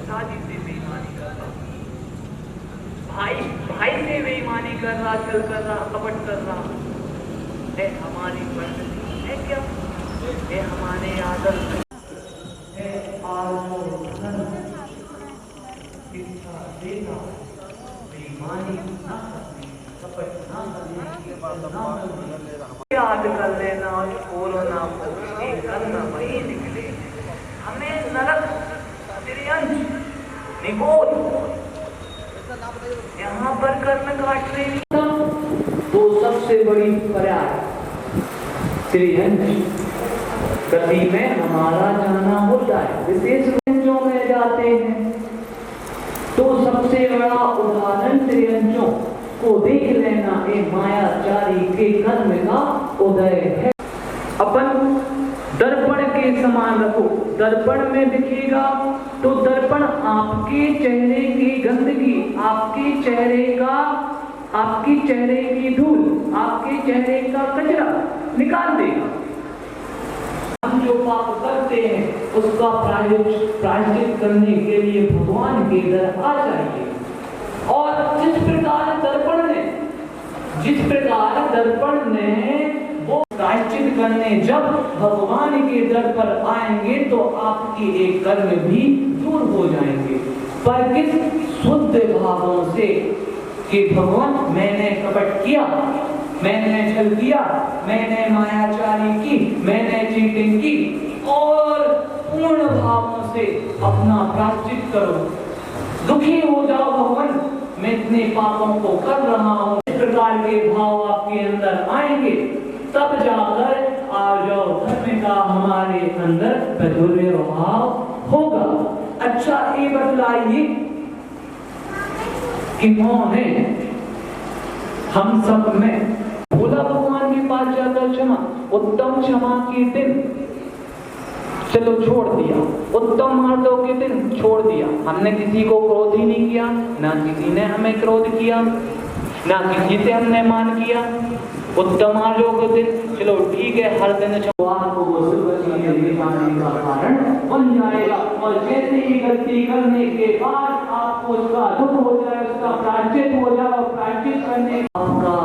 पिताजी से बेईमानी कर रहा, भाई से बेईमानी कर रहा, छल कर रहा, कपट कर रहा, है हमारी प्रकृति है क्या? है हमारे आदर्श है शिक्षा देना, बेईमानी ना करनी, कपट ना करनी, याद कर लेना और कोरोना को करना वही निकले। हमें नरक निकोल यहाँ पर कर्म काट रही तो सबसे बड़ी प्रयास गति में हमारा जाना होता है। विशेष व्यंजों में जाते हैं तो सबसे बड़ा उदाहरण त्रियंजों को देख लेना, ये मायाचारी के कर्म का उदय है। अपन दर्पण के समान रखो, दर्पण में दिखेगा तो दर्पण आपके चेहरे की गंदगी, आपके चेहरे की धूल, आपके चेहरे का कचरा निकाल देगा। हम जो पाप करते हैं उसका प्रायश्चित करने के लिए भगवान के दर आ जाइए। और जिस प्रकार दर्पण ने वो प्रायश्चित करने जब भगवान के दर पर आएंगे तो आपकी एक कर्म भी दूर हो जाएंगे। पर किस शुद्ध भावों से कि भगवान मैंने कपट किया, मैंने छल किया, मैंने मायाचारी की, मैंने चीटिंग की, और पूर्ण भावों से अपना प्रायश्चित करो। दुखी हो जाओ भगवान, मैं इतने पापों को कर रहा हूँ, इस प्रकार के भाव आपके अंदर आएंगे तब जाकर आ जाओ धर्म का हमारे अंदर प्रादुर्भाव होगा। अच्छा ये बतलाइए कि कौन है हम सब में बोला भगवान के पास जाकर क्षमा, उत्तम क्षमा के दिन चलो छोड़ दिया, उत्तम मर्दों के दिन छोड़ दिया। हमने किसी को क्रोध ही नहीं किया, ना किसी ने हमें क्रोध किया, ना किसी से हमने मान किया। उत्तम मर्दों के दिन चलो ठीक है, हर दिन क्षमा को का कारण बन जाएगा। और जैसे ही गलती करने के बाद आपको उसका दुख हो जाए, उसका प्रायश्चित हो जाए, और प्रायश्चित करने आपका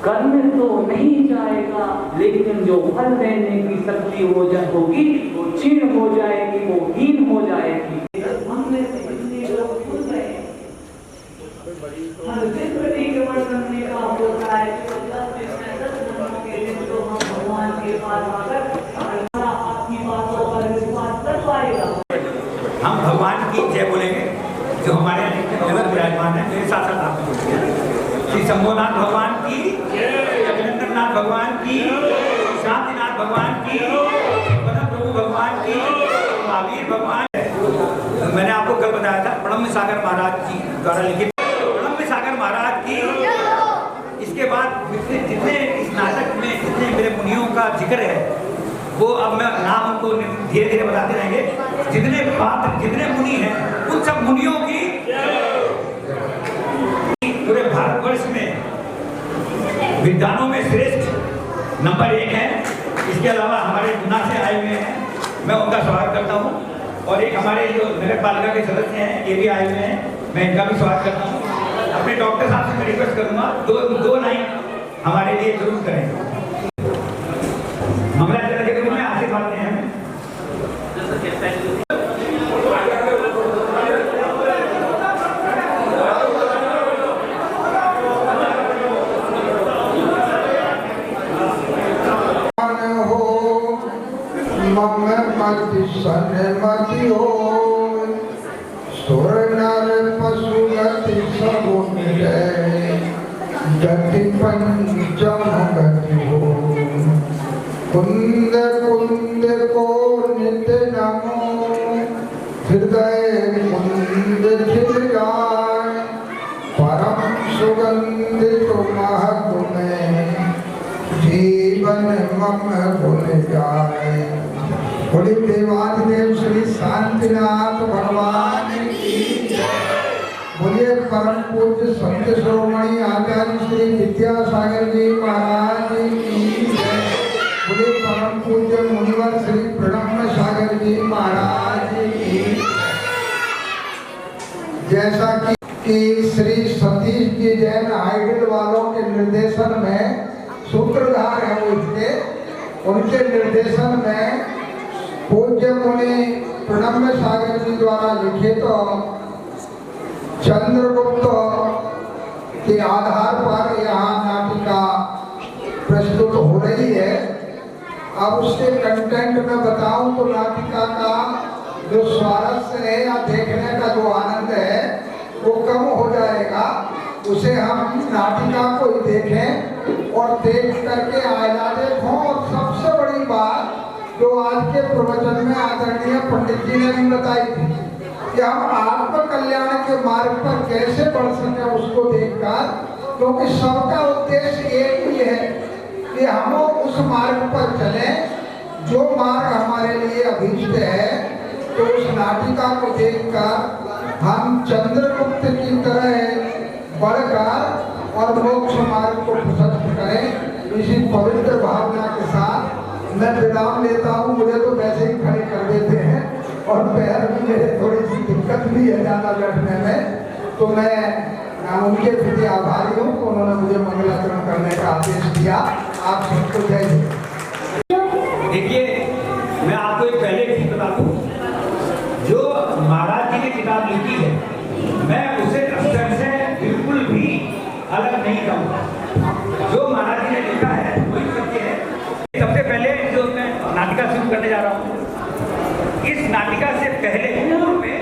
कर्म तो नहीं जाएगा, लेकिन जो फल देने की शक्ति होगी वो क्षीण हो जाएगी, वो हीन हो जाएगी। हमने हर दिन प्रतिक्रमण करने का होता है, तो हम भगवान के पास आकर आपकी बातों पर विश्वास कर पाएगा। हम भगवान की जय बोलेंगे जो हमारे अंदर विराजमान है। मेरे साथ साथ आप बोलिए श्री शंभोनाथ भगवान की, अभिनंदननाथ भगवान की, शांतिनाथ भगवान की, प्रभु भगवान की, महावीर भगवान। मैंने आपको कल बताया था प्रणम्य सागर महाराज जी द्वारा लिखित प्रणम्य सागर महाराज की। इसके बाद जितने इस नाटक में जितने मेरे मुनियों का जिक्र है वो अब मैं नाम उनको धीरे धीरे बताते रहेंगे। जितने पात्र जितने मुनि हैं उन सब मुनियों की पूरे भारतवर्ष में विद्वानों में श्रेष्ठ नंबर 1 है। इसके अलावा हमारे गुना से आए हुए हैं, मैं उनका स्वागत करता हूँ। और एक हमारे जो नगर पालिका के सदस्य हैं ये भी आए हुए हैं, मैं इनका भी स्वागत करता हूँ। अपने डॉक्टर साहब से मैं रिक्वेस्ट करूँगा दो लाइन हमारे लिए जरूर करें। मंगलाचरण के रूप में आशीर्वाद दें हमें। सन्मति हो सुर नर पशु गति सब मिले, गति पंचम गति हो। कुंद कुंद को नित्य नमो, हृदय कुंद खिल जाए, परम सुगंधित महक में जीवन मम गुण जाए। बोलिए देवाधिदेव श्री शांतिनाथ भगवान की जय। बोलिए परम पूज्य संत शिरोमणि आचार्य श्री विद्यासागर जी महाराज की जय। बोलिए परम पूज्य मुनिवर श्री प्रणम्य सागर जी महाराज की। जैसा कि श्री सतीश जी जैन आइडल वालों के निर्देशन में सूत्रधार हैं उसके, उनके निर्देशन में पूज्य मुनि प्रणम्य सागर जी द्वारा लिखित चंद्रगुप्त के आधार पर यहाँ नाटिका प्रस्तुत हो रही है। अब उसके कंटेंट में बताऊं तो नाटिका का जो स्वारस्य है या देखने का जो आनंद है वो कम हो जाएगा। उसे हम नाटिका को ही देखें और देख करके आह्लादित हों। और सबसे बड़ी बात जो आज के प्रवचन में आदरणीय पंडित जी ने भी बताई थी कि हम आत्म कल्याण के मार्ग पर कैसे बढ़ सके उसको देखकर, क्योंकि सबका उद्देश्य एक ही है कि हम उस मार्ग पर चलें जो मार्ग हमारे लिए अभीष्ट है। तो उस नाटिका को देखकर हम चंद्रगुप्त की तरह बढ़कर और मोक्ष मार्ग को प्रशस्त करें। इसी पवित्र भावना के साथ मैं विराम लेता हूँ। मुझे तो वैसे ही खड़े कर देते हैं और पैर में मेरे थोड़ी सी दिक्कत भी है ज़्यादा बैठने में, तो मैं उनके प्रति आभारी हूँ। उन्होंने मुझे मंगलाचरण करने का आदेश दिया। आप सबको जय हिंद। देखिए, मैं आपको एक पहले चीज बता दूं, जो महाराज जी ने किताब लिखी है मैं उसे अक्षर से बिल्कुल भी अलग नहीं कहूँगा। जो महाराज जी ने लिखा है वही सत्य है। सबसे पहले जो मैं नाटिका शुरू करने जा रहा हूँ, इस नाटिका से पहले पूर्व में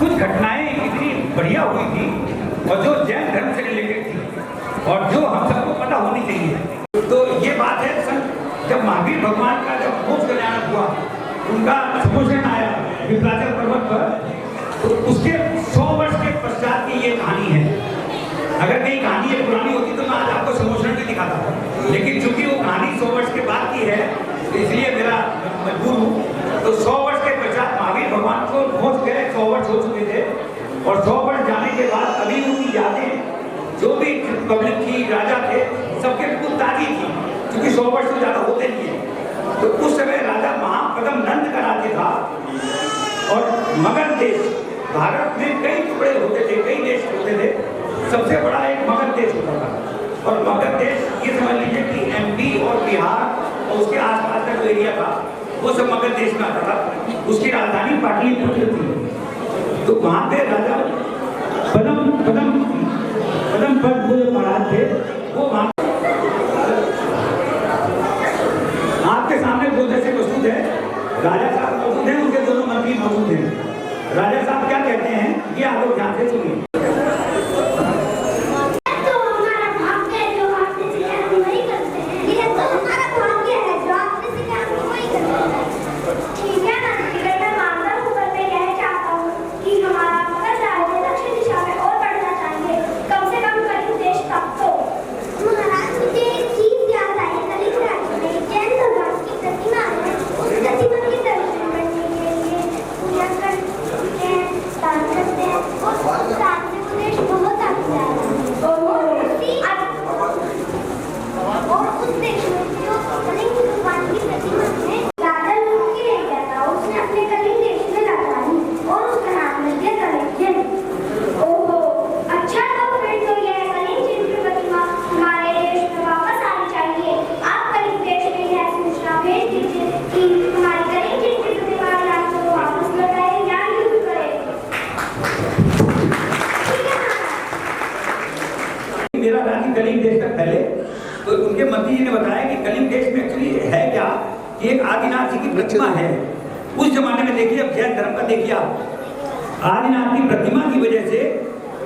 कुछ घटनाएं इतनी बढ़िया हुई थी और जो जैन धर्म से रिलेटेड थी और जो हम सबको पता होनी चाहिए। तो ये बात है सर, जब महावीर भगवान का जब मोक्ष कल्याण हुआ, उनका सम्मोहन आया विंध्याचल पर्वत पर, तो उसके 100 वर्ष के पश्चात की ये कहानी है। अगर कहीं कहानी एक पुरानी होती तो मैं आज आपको सम्मोहन भी दिखाता, लेकिन चूंकि वो कहानी 100 वर्ष के बाद की है इसलिए मेरा मजबूर हूँ। तो 100 वर्ष के पश्चात महावीर भगवान को मोक्ष गए, 100 वर्ष हो चुके थे और 100 वर्ष जाने के बाद अभी उनकी यादें जो भी पब्लिक थी, राजा थे, सबके बिल्कुल ताजी थी, क्योंकि 100 वर्ष से ज़्यादा होते नहीं है। तो उस समय राजा महापदम नंद का राज्य था और मगध देश, भारत में कई टुकड़े होते थे, कई देश होते थे, सबसे बड़ा एक मगध देश होता था। और मगध देश ये समझ लीजिए कि एमपी और बिहार और उसके आसपास का जो एरिया था वो सब मगध देश में आता था। उसकी राजधानी पाटलिपुत्र थी। तो वहाँ पे राजा पदम पद जो महाराज थे वो वहाँ आपके सामने दो जैसे प्रस्तुत है। राजा साहब मौजूद हैं, उनके दोनों मंत्री मौजूद हैं। राजा साहब क्या कहते हैं ये आप लोग ध्यान से सुनिए। मेरा राज्य कलिंग देश तक फैले, तो उनके मंत्री जी ने बताया कि कलिंग देश में एक्चुअली है क्या कि एक आदिनाथ जी की प्रतिमा है। उस जमाने में देखिए, अब जैन धर्म का देखिए आप, आदिनाथ की प्रतिमा की वजह से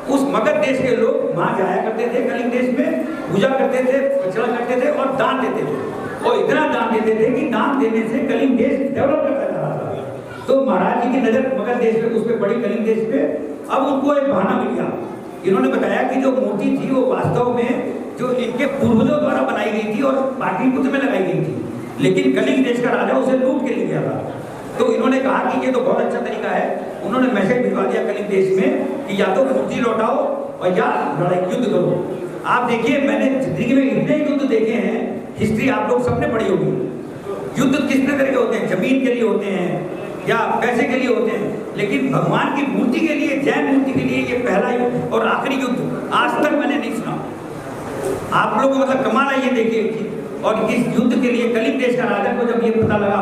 उस मगध देश के लोग वहाँ जाया करते थे, कलिंग देश में पूजा करते थे, प्रचलन करते थे और दान देते थे। और इतना दान देते थे कि दान देने से कलिंग देश डेवलप करता जा रहा था। तो महाराज जी की नजर मगध देश पे, उस पर पड़ी, कलिंग देश पे। अब उनको एक बहाना मिल गया। इन्होंने बताया कि जो मूर्ति थी वो वास्तव में जो इनके पूर्वजों द्वारा बनाई गई थी और पाटलिपुत्र में लगाई गई थी, लेकिन कलिंग देश का राजा उसे लूट के ले गया था। तो इन्होंने कहा कि ये तो बहुत अच्छा तरीका है। उन्होंने मैसेज भिजवा दिया कलिंग देश में कि या तो मूर्ति लौटाओ और या लड़ाई युद्ध करो। आप देखिए, मैंने जिंदगी में इतने युद्ध देखे हैं, हिस्ट्री आप लोग सबने पढ़ी होगी। युद्ध कितने तरह के होते हैं, जमीन के लिए होते हैं या पैसे के लिए होते हैं, लेकिन भगवान की मूर्ति के लिए, जैन मूर्ति के लिए पहला युद्ध और आखिरी युद्ध आज तक मैंने नहीं सुना। आप लोग मतलब कमाल है ये देखिए। और इस युद्ध के लिए कलिंग देश का राजा को जब ये पता लगा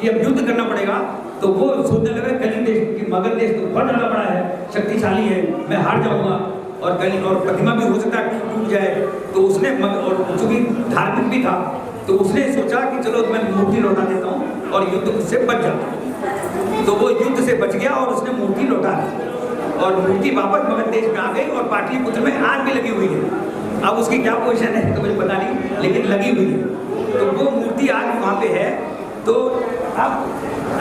कि अब युद्ध करना पड़ेगा, तो वो सोचने लगा कलिंग देश की मगध देश तो बहुत ज्यादा बड़ा है, शक्तिशाली है, मैं हार जाऊंगा और कलिंग और प्रतिमा भी हो सकता है टूट जाए। तो उसने और चूंकि धार्मिक भी था, तो उसने सोचा कि चलो मैं मूर्ति लौटा देता हूँ और युद्ध से बच जाता। तो वो युद्ध से बच गया और उसने मूर्ति लौटा दी और मूर्ति वापस मगध देश में आ गई और पाटलिपुत्र में आज भी लगी हुई है। अब उसकी क्या पोजीशन है तो मुझे पता नहीं, लेकिन लगी हुई है। तो वो मूर्ति आज वहाँ पे है। तो अब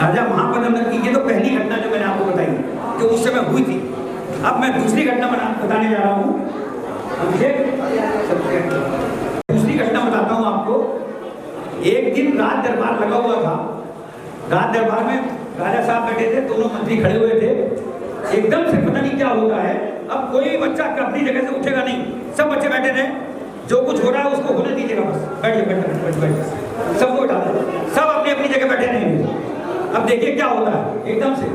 राजा महापद्म की ये तो पहली घटना जो मैंने आपको बताई जो उस समय हुई थी। अब मैं दूसरी घटना बताने जा रहा हूँ। दूसरी घटना बताता हूँ आपको। एक दिन राज दरबार लगा हुआ था। राज दरबार में राजा साहब बैठे थे, दोनों मंत्री खड़े हुए थे। एकदम से पता नहीं क्या होता है, अब कोई बच्चा अपनी जगह से उठेगा नहीं, सब बच्चे बैठे रहे। जो कुछ हो रहा है उसको होने दीजिएगा, बस बैठ जाए, सबको उठा दे, सब अपनी अपनी जगह बैठे रहेंगे। अब देखिए क्या होता है एकदम से।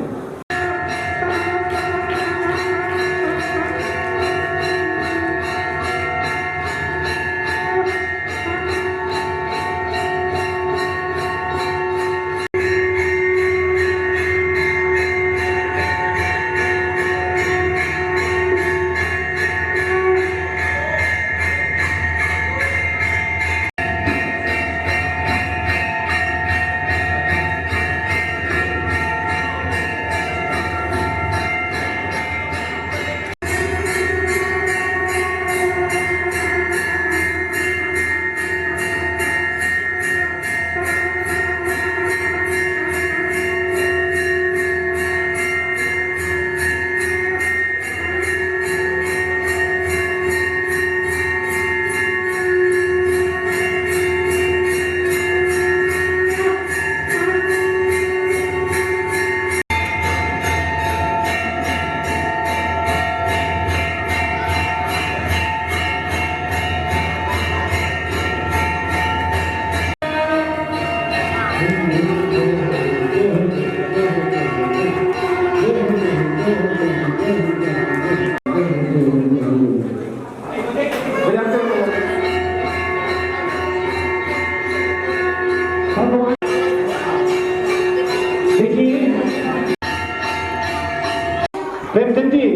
प्रेमचंद जी,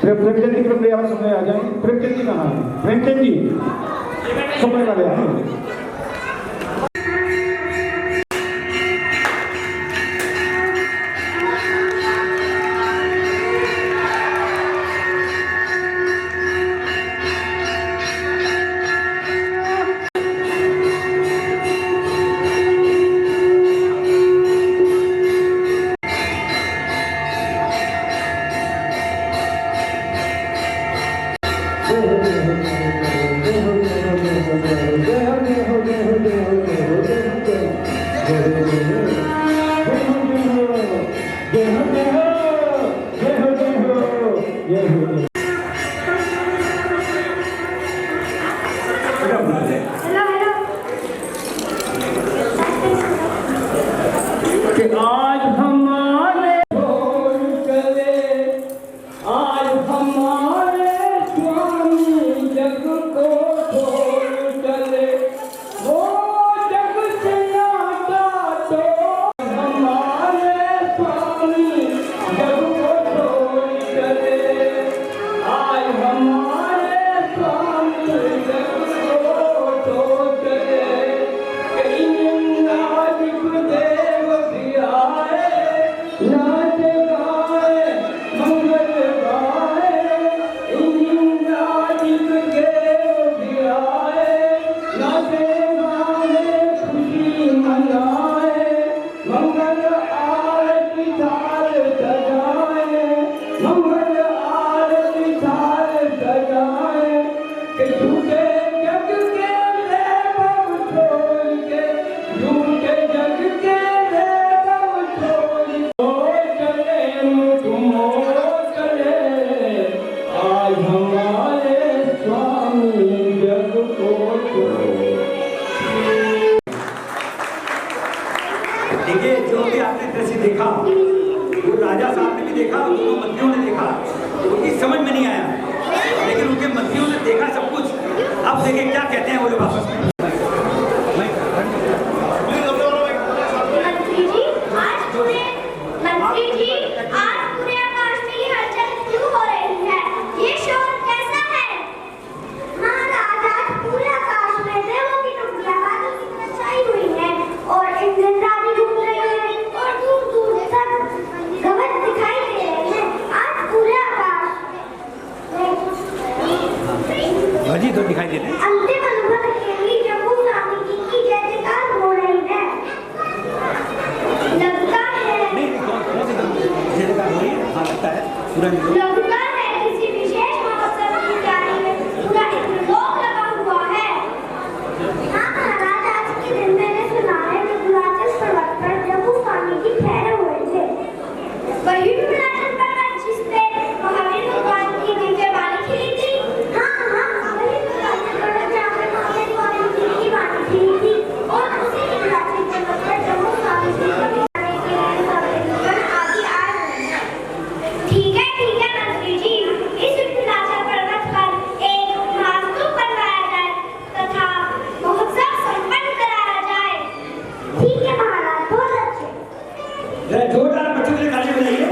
प्रेमचंद जी के आवाज सुनने आ जाए। प्रेमचंद जी कहाँ है? प्रेमचंद जी सुनने वाले हैं। आज हमारे ढोल चले, आज हमारे स्वामी उन्होंने देखा उनकी समझ में नहीं आया, लेकिन उनके मंत्रियों ने देखा सब कुछ। अब देखिए क्या कहते हैं वो लोग आपस में। मंत्री जी, आज पूरे आकाश में ये हलचल क्यों हो रही है? ये शोर कैसा है? महाराज, आज पूरे आकाश में देवों की टुकड़ियां बादल की तरह छाई हुई हैं और इंद्रजाली घूम रही है और दूर दूर तक गगन दिखाई दे रहे हैं। आज पूरे आकाश भजी तो दिखाई दे रहे हैं। अंतिम अनुभव के लिए जम्मू स्वामी की जय जयकार हो रही है। लगता है किसी विशेष महोत्सव की तैयारी में पूरा इंद्रलोक लगा हुआ है। हाँ महाराज, आज के दिन मैंने सुना है विंध्याचल पर्वत पर जम्मू स्वामी जी ठहरे हुए थे। वही विंध्याचल पर्वत जिस पे महावीर भगवान की दिव्य वाणी खिली थी। हाँ हाँ, वही विंध्याचल पर्वत जहाँ पे महावीर स्वामी जी की वाणी खिली थी और उसी विंध्याचल पर्वत पर जम्मू स्वामी जी को ठीक है मंत्री जी, इस विंध्याचल पर्वत पर एक महास्तूप बनवाया जाए तथा महोत्सव संपन्न कराया जाए। ठीक है महाराज, बहुत अच्छे। जरा जोरदार बच्चों के लिए ताली बजाइए।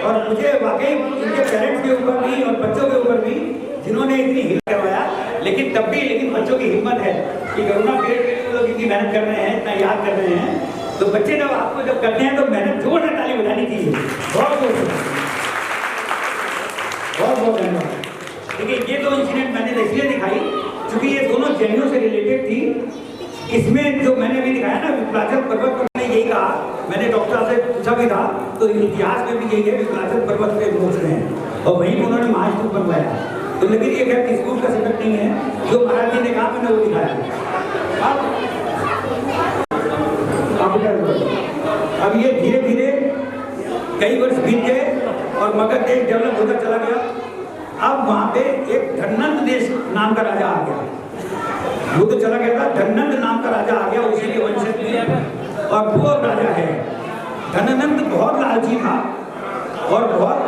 और मुझे वाकई इनके पेरेंट्स के ऊपर भी और बच्चों के ऊपर भी, जिन्होंने इतनी हिम्मत करवाया, लेकिन तब भी बच्चों की हिम्मत है कि करुणा पीरियड के लिए लोग इतनी मेहनत कर रहे हैं, इतना याद कर रहे हैं, तो बच्चे जब आपको जब करते हैं तो मेहनत जोरदार ताली बजानी चाहिए। बहुत बहुत धन्यवाद। देखिए ये दो इंसिडेंट मैंने इसलिए दिखाई क्योंकि ये दोनों जैनियों से रिलेटेड थी। इसमें जो मैंने भी दिखाया ना विंध्याचल पर्वत पर, मैंने यही कहा, मैंने डॉक्टर से पूछा भी था, तो इतिहास में भी यही है विंध्याचल पर्वत पे मोक्ष हैं और वहीं उन्होंने महास्तूप बनवाया। तो लेकिन ये खैर स्कूल का सब्जेक्ट नहीं है, जो महाराज जी ने कहा मैंने वो दिखाया। अब ये धीरे धीरे कई वर्ष बीत गए और मगध देश डेवलप होता चला गया। अब वहां पे एक धननंद देश नाम का राजा आ गया। वो तो चला गया था, धननंद नाम का राजा आ गया, उसी के वंशज में, और वो राजा है धननंद। बहुत लालची था और बहुत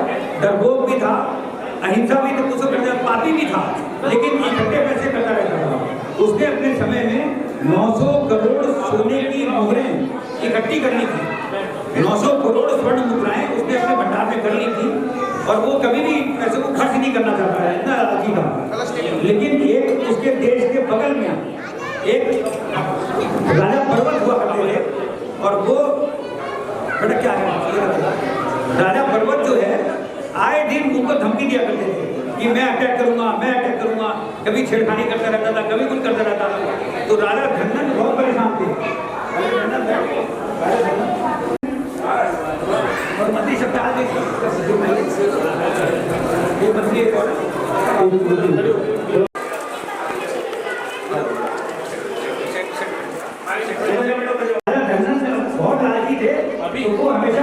डरपोक भी था, अहिंसा भी तो कुछ करता, पापी भी था, लेकिन इकट्ठे पैसे करता रहता था। उसने अपने समय में 900 करोड़ सोने की मोहरें इकट्ठी करनी थी। 900 करोड़ स्वर्ण मुद्राएं उसने अपने भंडार में कर ली थी और वो कभी भी पैसे को खर्च नहीं करना चाहता है, इतना लालची था। लेकिन एक उसके देश के बगल में एक राजा पर्वत हुआ करते थे और वो बड़ा क्या है, राजा पर्वत जो है आए दिन उनको धमकी दिया करते थे कि मैं अटैक करूंगा, कभी छेड़खानी करता रहता था, कभी कुछ करता रहता था। तो राजा धननंद बहुत परेशान थे और मंत्री शब्द ये मंत्री एक और बहुत लालची थे, अभी वो हमेशा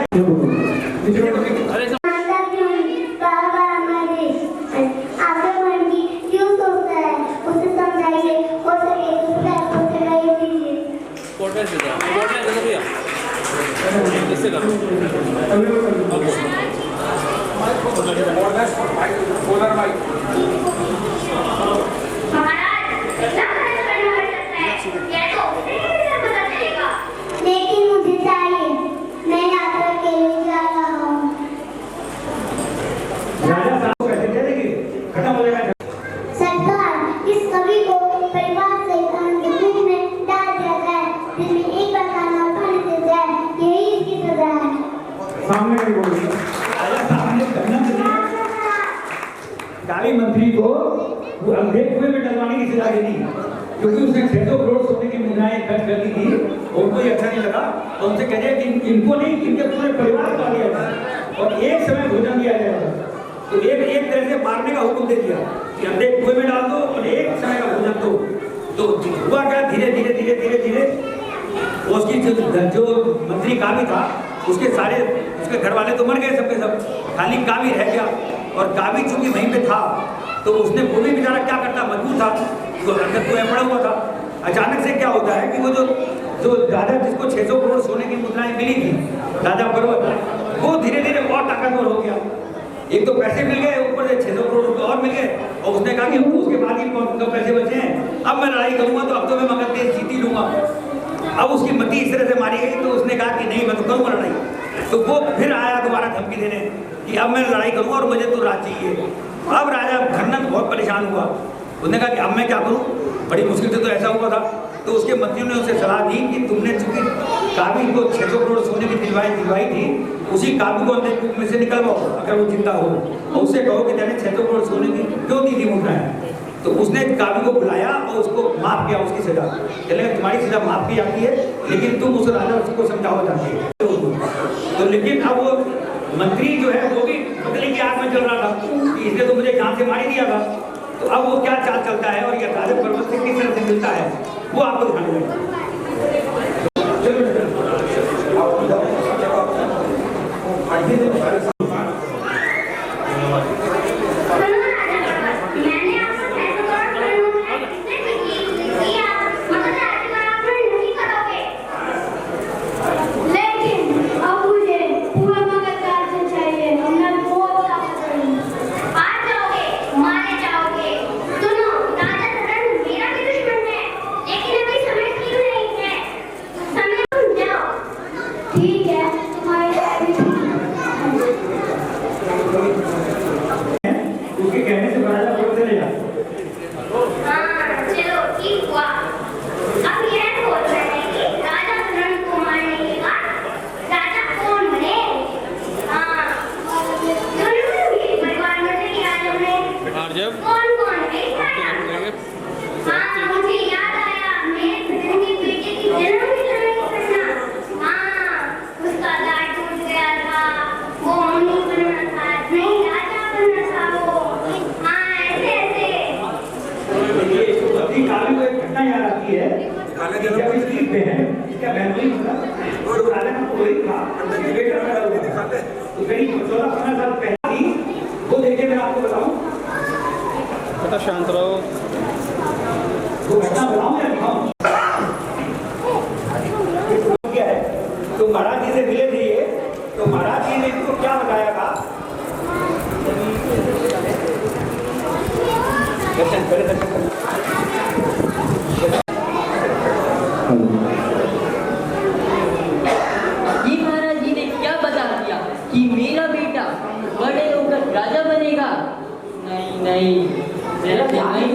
लेकिन मुझे चाहिए, मैं यात्रा के लिए जा रहा हूँ। सरकार, इस कवि को परिवार से अंधकूप में डाल दिया जाए, जिसमें एक बार खाना उठा दिया जाए, यही इसकी सजा है। सामने नहीं बोलिए। काली मंत्री को वो अंधे कुएं में डलवाने की सजा दी क्योंकि उसने 600 करोड़ सोने की मुद्राएं खर्च कर दी थी। उनको ये अच्छा नहीं लगा और उनसे कह दिया कि इनको नहीं, इनके पूरे परिवार को आ गया और एक समय भोजन दिया जाएगा। तो एक तरह से मारने का हुक्म दे दिया कि अंधे कुएं में डाल दो और एक समय का भोजन दो। तो हुआ क्या, धीरे धीरे धीरे धीरे धीरे उसकी जो मंत्री कावी था उसके सारे उसके घर वाले तो मर गए सबके सब, खाली कावी रह गया। और कावी चूंकि वहीं पे था तो उसने, वो भी बेचारा क्या करता, मजबूर था, तो अंदर कुएं पड़ा हुआ था। अचानक से क्या होता है कि वो जो राजा जिसको 600 करोड़ सोने की मुद्राएं मिली थी, राजा पर्वत, वो धीरे धीरे और ताकतवर हो गया एक तो पैसे मिल गए, ऊपर से 600 करोड़ रुपए और मिल गए, और उसने कहा कि उसके बाद ही कम पैसे बचे हैं, अब मैं लड़ाई करूंगा तो अब तो मैं मगध देश जीत ही लूंगा। अब उसकी मती इस तरह से मारी गई तो उसने कहा कि नहीं मैं तो करूंगा लड़ाई। तो वो फिर आया दोबारा धमकी देने कि अब मैं लड़ाई करूंगा और मुझे तो राज चाहिए। अब राजा धनंद बहुत परेशान हुआ, उसने कहा कि अब मैं क्या करूं, बड़ी मुश्किल से तो ऐसा हुआ था। तो उसके मंत्रियों ने उसे सलाह दी कि तुमने चूंकि काबिल को 600 करोड़ सोने की दिलवाई थी, उसी काबिल को अंधेरे कूप में से निकलवाओ अगर वो जिंदा हो, और उससे कहो कि मैंने 600 करोड़ सोने की क्यों दी थी मुद्राएं। तो उसने काबिल को बुलाया और उसको माफ किया उसकी सजा। चले तुम्हारी सजा माफ की जाती है, लेकिन तुम उस राजा को समझाओ जाती है। तो लेकिन अब वो मंत्री जो है वो भी बदले की आग में चल रहा था कि इसने तो मुझे जान से मारी दिया था। तो अब वो क्या चाल चलता है और ये राजा पर्वत से किस तरह से मिलता है वो आपको दिखाने लगे। शांत रहो। तो महाराज जी से मिले थे ये, तो महाराज जी ने इनको क्या बताया था? ये महाराज जी ने क्या बता दिया कि मेरा बेटा बड़े होकर राजा बनेगा? नहीं नहीं, मेरा नहीं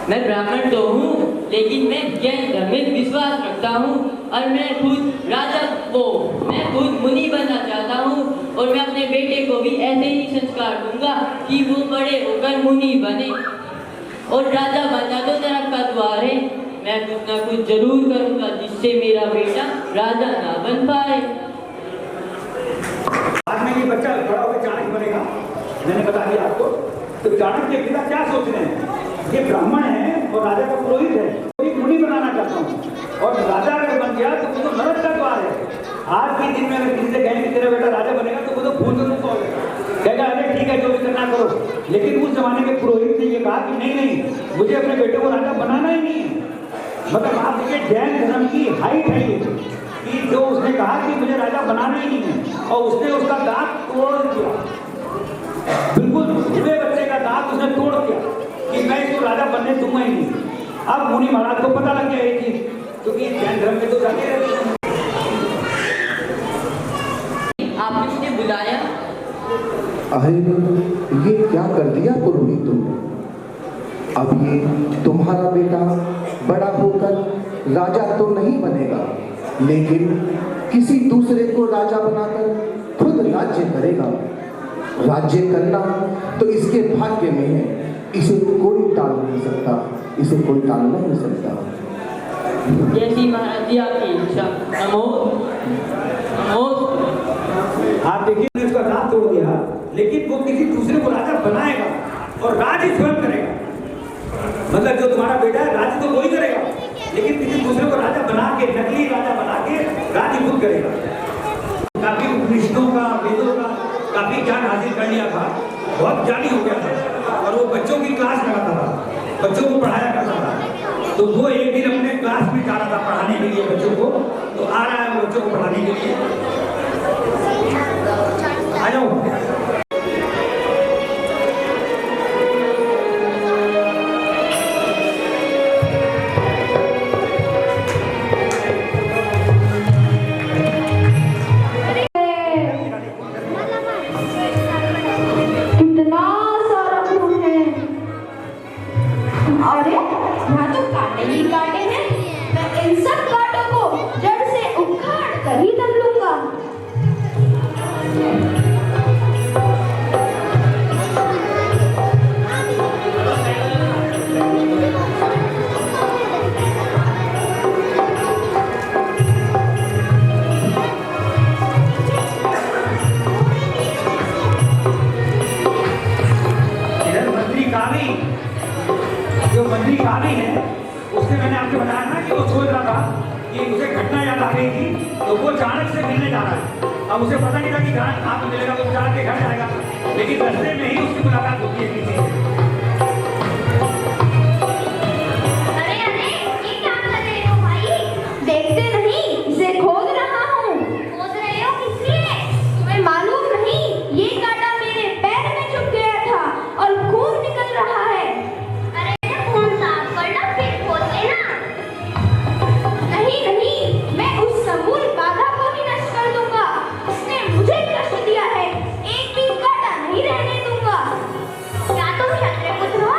मैं ब्राह्मण तो हूँ, लेकिन मैं जैन धर्म में विश्वास रखता हूँ और मैं खुद मुनि बनना चाहता हूँ, और मैं अपने बेटे को भी ऐसे ही संस्कार दूंगा कि वो बड़े होकर मुनि बने। और राजा बनना तो नरक का द्वार है, मैं कुछ ना कुछ जरूर करूँगा जिससे मेरा बेटा राजा ना बन पाए। आज में ये बच्चा बड़ा होकर चाणक्य बनेगा, मैंने बता दिया आपको। तो चाणक्य के पिता क्या सोच रहे हैं? ये ब्राह्मण है और राजा का पुरोहित है, तो एक मुनि बनाना चाहता हूँ, और राजा अगर बन गया तो वो तो नरक का द्वार है। आज के दिन में अगर किसी से कहें कि तेरा बेटा राजा बनेगा तो वो तो भूल तो कहेगा अरे ठीक है जो भी करना करो। लेकिन उस जमाने के पुरोहित ने ये कहा कि नहीं, मुझे अपने बेटे को राजा बनाना ही नहीं है। मतलब आप देखिए जैन धर्म की हाइट है ये कि जो उसने कहा कि मुझे राजा बनाना ही नहीं है, और उसने उसका दांत तोड़ दिया, बिल्कुल हुए बच्चे का दांत उसने तोड़ दिया कि मैं इसको राजा बनने दूंगा ही नहीं। अब मुनि महाराज को पता लग गया ये चीज, क्योंकि जैन धर्म में तो जाते रहते हैं। आपने मुझे बुलाया? अरे ये क्या कर दिया पुरोहित तुमने? अब ये तुम्हारा बेटा बड़ा होकर राजा तो नहीं बनेगा, लेकिन किसी दूसरे को राजा बनाकर खुद राज्य करेगा। राज्य करना तो इसके भाग्य में है, इसे कोई टाल नहीं सकता, इसे कोई टाल नहीं सकता। जैसी महाराज जी आपकी इच्छा। नमो नमो। आप देखिए उसका दांत तोड़ दिया, लेकिन वो किसी दूसरे को राजा बनाएगा और राज्य स्वयं करेगा। मतलब जो तुम्हारा बेटा है राज्य तो वही करेगा, लेकिन किसी दूसरे को राजा बना के, नकली राजा बना के राज्य खुद करेगा। काफी उपनिषदों का, वेदों का काफी ज्ञान हासिल कर लिया था, बहुत ज्ञानी हो गया था, और वो बच्चों की क्लास लगाता था, बच्चों को पढ़ाया करता था। तो वो एक दिन अपने क्लास में जा रहा था पढ़ाने के लिए बच्चों को, तो आ रहा है बच्चों को पढ़ाने के लिए। आ जाओ। कितना सारा फूल है। अरे यहाँ तो कांटे ही कांटे हैं। मैं इन सब कांटों को जड़ से उखाड़ कर ही दम लूंगा। इधर मंत्री कावी, जो मंत्री कावी है, उससे मैंने आपको बताया ना कि वो सोच रहा था कि उसे घटना याद आ गई थी, तो वो चाणक्य से मिलने जा रहा है। अब उसे पता नहीं था कि कहाँ पे मिलेगा, वो चाणक्य के घर जाएगा, लेकिन रास्ते में ही उसकी मुलाकात होती है किसी से। अरे अरे ये क्या कर रहे हो भाई? देखते नहीं इसे खोद रहा हूँ। खोद रहे हो किस लिए? तुम्हें मालूम नहीं ये कांटा मेरे पैर में चुभ गया था और खून निकल रहा है। अरे खून साफ कर लो फिर खोद लेना। नहीं नहीं, मैं उस समूल बाधा को ही नष्ट कर दूंगा। उसने मुझे कष्ट दिया है, एक भी कांटा नहीं रहने दूंगा। क्या तुम क्षत्रिय पुत्र हो?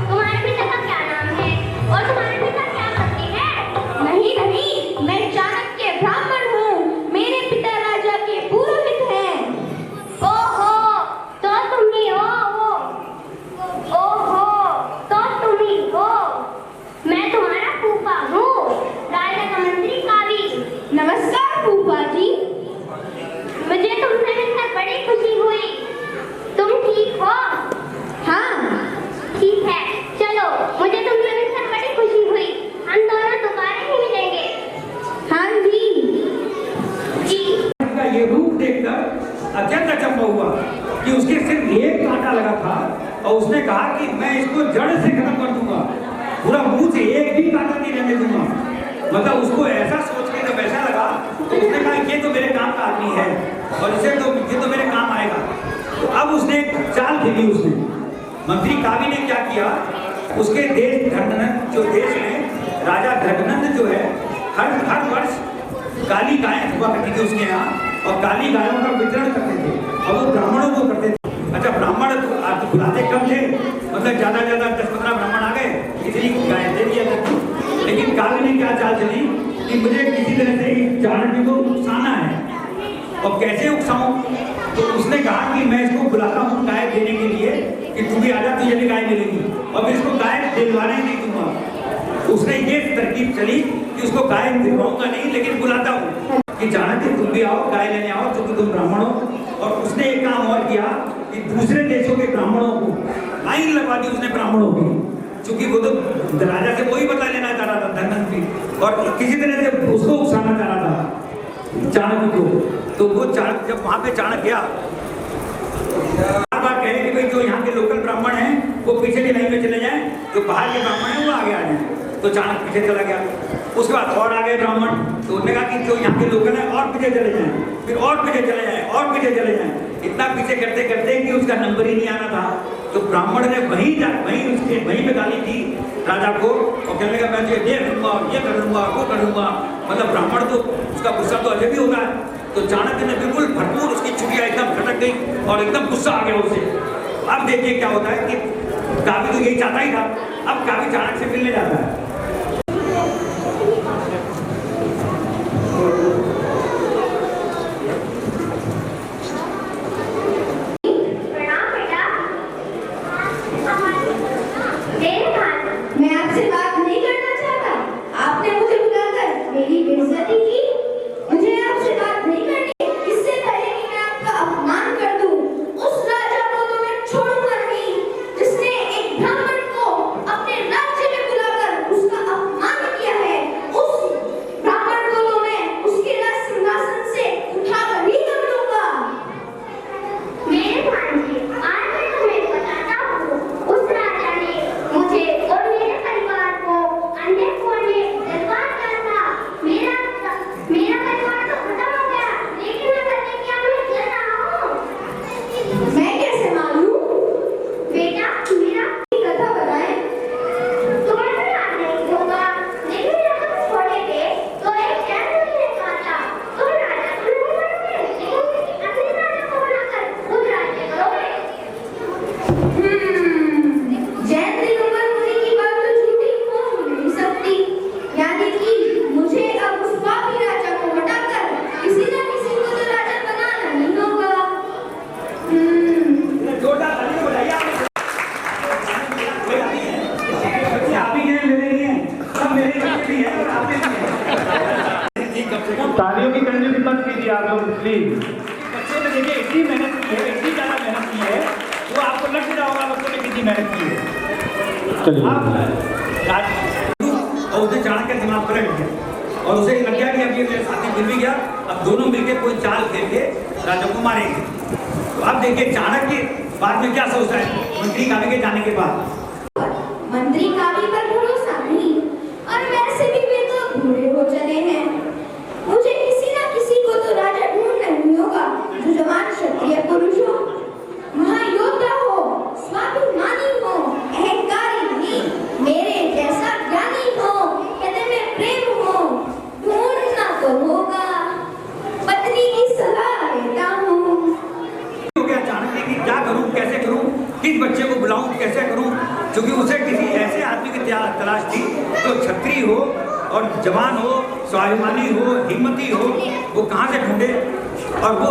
तुम्हारे पिता का क्या नाम है और तुम्हारे पिता क्या करते हैं? नहीं नहीं, मैं चाणक्य ब्राह्मण हूँ। मेरे पिता राजा के पुरोहित हैं। ओहो, तो तुम ही हो वो। ओहो, तो तुम ही हो। मैं तुम्हारा फूफा हूँ, राजा का मंत्री कावी। नमस्कार फूफा जी। मुझे तुमसे मिलकर बड़ी खुशी हुई। तुम ठीक हो? हाँ ठीक है, चलो मुझे तुमसे मिलकर बड़ी खुशी हुई। हम दोनों दोबारा ही मिलेंगे। हाँ जी जी। का ये रूप देखकर अत्यंत अचंभा हुआ कि उसके सिर्फ एक कांटा लगा था और उसने कहा कि मैं इसको जड़ से खत्म कर दूंगा, पूरा मुंह से एक भी कांटा नहीं रहने दूंगा। मतलब उसको ऐसा सोच के जब ऐसा लगा तो उसने कहा ये तो मेरे काम का आदमी है और इसे तो ये तो मेरे काम आएगा। तो अब उसने एक चाल खेली। उसने मंत्री कावी ने क्या किया, उसके देश धर्मनंद जो देश में राजा धर्मनंद जो है हर वर्ष काली गायें हुआ करती थी उसके यहाँ और काली गायों का वितरण करते थे और वो ब्राह्मणों को करते थे। अच्छा ब्राह्मण तो बुलाते कम थे, मतलब ज्यादा 10-15 ब्राह्मण आ गए, इतनी गायें दे दिया करती। लेकिन कावी ने क्या चाल चली कि मुझे किसी तरह से चाणक्य को उकसाना है और कैसे उकसाऊं। तो उसने कहा कि मैं इसको बुलाता हूँ गाय देने के लिए कि तू भी आजा, तुझे भी गाय मिलेगी और मैं इसको गाय दिलवाने नहीं दूंगा। उसने ये तरकीब चली कि उसको गाय दिलवाऊंगा नहीं लेकिन बुलाता हूँ कि चाणक्य तुम भी आओ, गाय लेने आओ क्योंकि तुम ब्राह्मण हो। और उसने एक काम और किया कि दूसरे देशों के ब्राह्मणों को लाइन लगवा दी उसने ब्राह्मणों की, क्योंकि वो तो राजा से वही बता लेना चाह रहा था धनंजय भी, और किसी तरह से उसको उकसाना चाह रहा था चाणक्य को। तो वो चाणक्य जब वहां पे चाणक्य गया बार कहे कि भाई जो यहाँ के लोकल ब्राह्मण हैं वो पीछे की लाइन में चले जाएं, जो बाहर के ब्राह्मण हैं वो आगे आ जाएं। तो चाणक्य पीछे चला गया। उसके बाद और आ गए ब्राह्मण, तो उन्होंने कहा कि जो यहाँ के लोकल हैं और पीछे चले जाएं, फिर और पीछे चले जाएं और पीछे चले जाएं। इतना पीछे करते करते कि उसका नंबर ही नहीं आना था। तो ब्राह्मण ने वहीं पे गाली दी राजा को और कहने लगा मैं ये करूँगा, ये कर लूँगा, वो कर लूँगा। मतलब ब्राह्मण तो उसका गुस्सा तो अजब ही होता है। तो चाणक्य ने बिल्कुल भरपूर उसकी छुट्टियाँ एकदम खटक गई और एकदम गुस्सा आ गया उसे। अब देखिए क्या होता है कि कावी तो यही चाहता ही था। अब कावी चाणक्य से मिलने जाता है। मैं आपसे बात नहीं करना चाहता। आपने मुझे बुलाकर मेरी बेइज्जती की। मुझे आपसे बात नहीं करनी। इससे पहले कि मैं आपका अपमान कर दूं, उस राजा को तो मैं छोड़ूंगा नहीं जिसने एक ब्राह्मण को अपने राज्य में बुलाकर रहा हूँ प्लीज। बच्चे ने देखिए इतनी मेहनत की है, इतनी ज़्यादा मेहनत की है, वो आपको लग रहा होगा बच्चों ने कितनी मेहनत की है। चलिए और उसने चाणक्य का दिमाग पलट गया और उसे लग गया कि अब ये मेरे साथी मिल भी गया, अब दोनों मिलकर कोई चाल खेल के राजा को मारेंगे। तो अब देखिए चाणक्य बाद में क्या सोचता है मंत्री काव्य के जाने के बाद। मंत्री काव्य पर भरोसा नहीं, और वैसे भी वे तो बूढ़े हो चले हैं। मुझे किसी ना किसी को तो राजा ढूंढना ही होगा जो जवान क्षत्रिय पुरुष हो, महायोद्धा हो, स्वाभिमानी हो, अहंकारी नहीं, मेरे जैसा ज्ञानी हो, हृदय में प्रेम हो। ढूंढना तो होगा, पत्नी की सलाह लेता हूँ। हो गया चाणक्य की क्या करूं, कैसे करूं, किस बच्चे को बुलाऊं, कैसे करूं, क्योंकि उसे किसी ऐसे आदमी की तलाश थी जो क्षत्रिय हो और जवान हो, स्वाभिमानी हो, हिम्मती हो। वो कहाँ से ढूंढे, और वो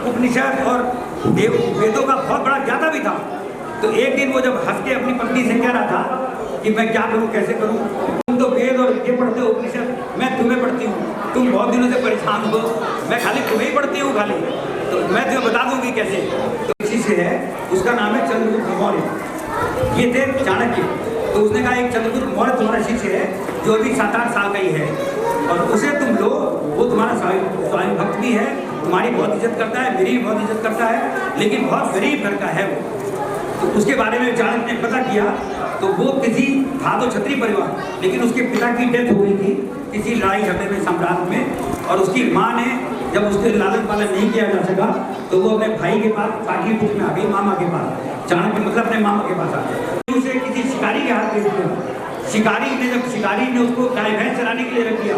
उपनिषद और वेदों का बहुत बड़ा ज्ञाता भी था। तो एक दिन वो जब हंस के अपनी पत्नी से कह रहा था कि मैं क्या करूं, कैसे करूं, तुम तो वेद और ये पढ़ते हो उपनिषद, मैं तुम्हें पढ़ती हूँ, तुम बहुत दिनों से परेशान हो, मैं खाली तुम्हें ही पढ़ती हूँ खाली, तो मैं तुम्हें बता दूंगी कैसे। तो इसी से है, उसका नाम है चंद्रगुप्त मौर्य। ये थे चाणक्य। तो उसने कहा एक चंद्रगुप्त मौर्य तुम्हारा शिष्य है जो अभी 7-8 साल का ही है, और उसे तुम लो, वो तुम्हारा स्वामी भक्त भी है, तुम्हारी बहुत इज्जत करता है, मेरी भी बहुत इज्जत करता है, लेकिन बहुत गरीब घर का है वो। तो उसके बारे में चाणक्य ने पता किया, तो वो किसी था तो क्षत्रिय परिवार, लेकिन उसके पिता की डेथ हो गई थी किसी लड़ाई झगड़े में सम्राट में, और उसकी माँ ने जब उसके लालन पालन नहीं किया जा सका तो वो अपने भाई के पास पाटलिपुत्र में आ गई, मामा के पास। चाणक्य मतलब अपने मामा के पास आ गए। उसे किसी शिकारी के हाथ दे दिया। शिकारी ने उसको गाय भैंस चराने के लिए रख दिया,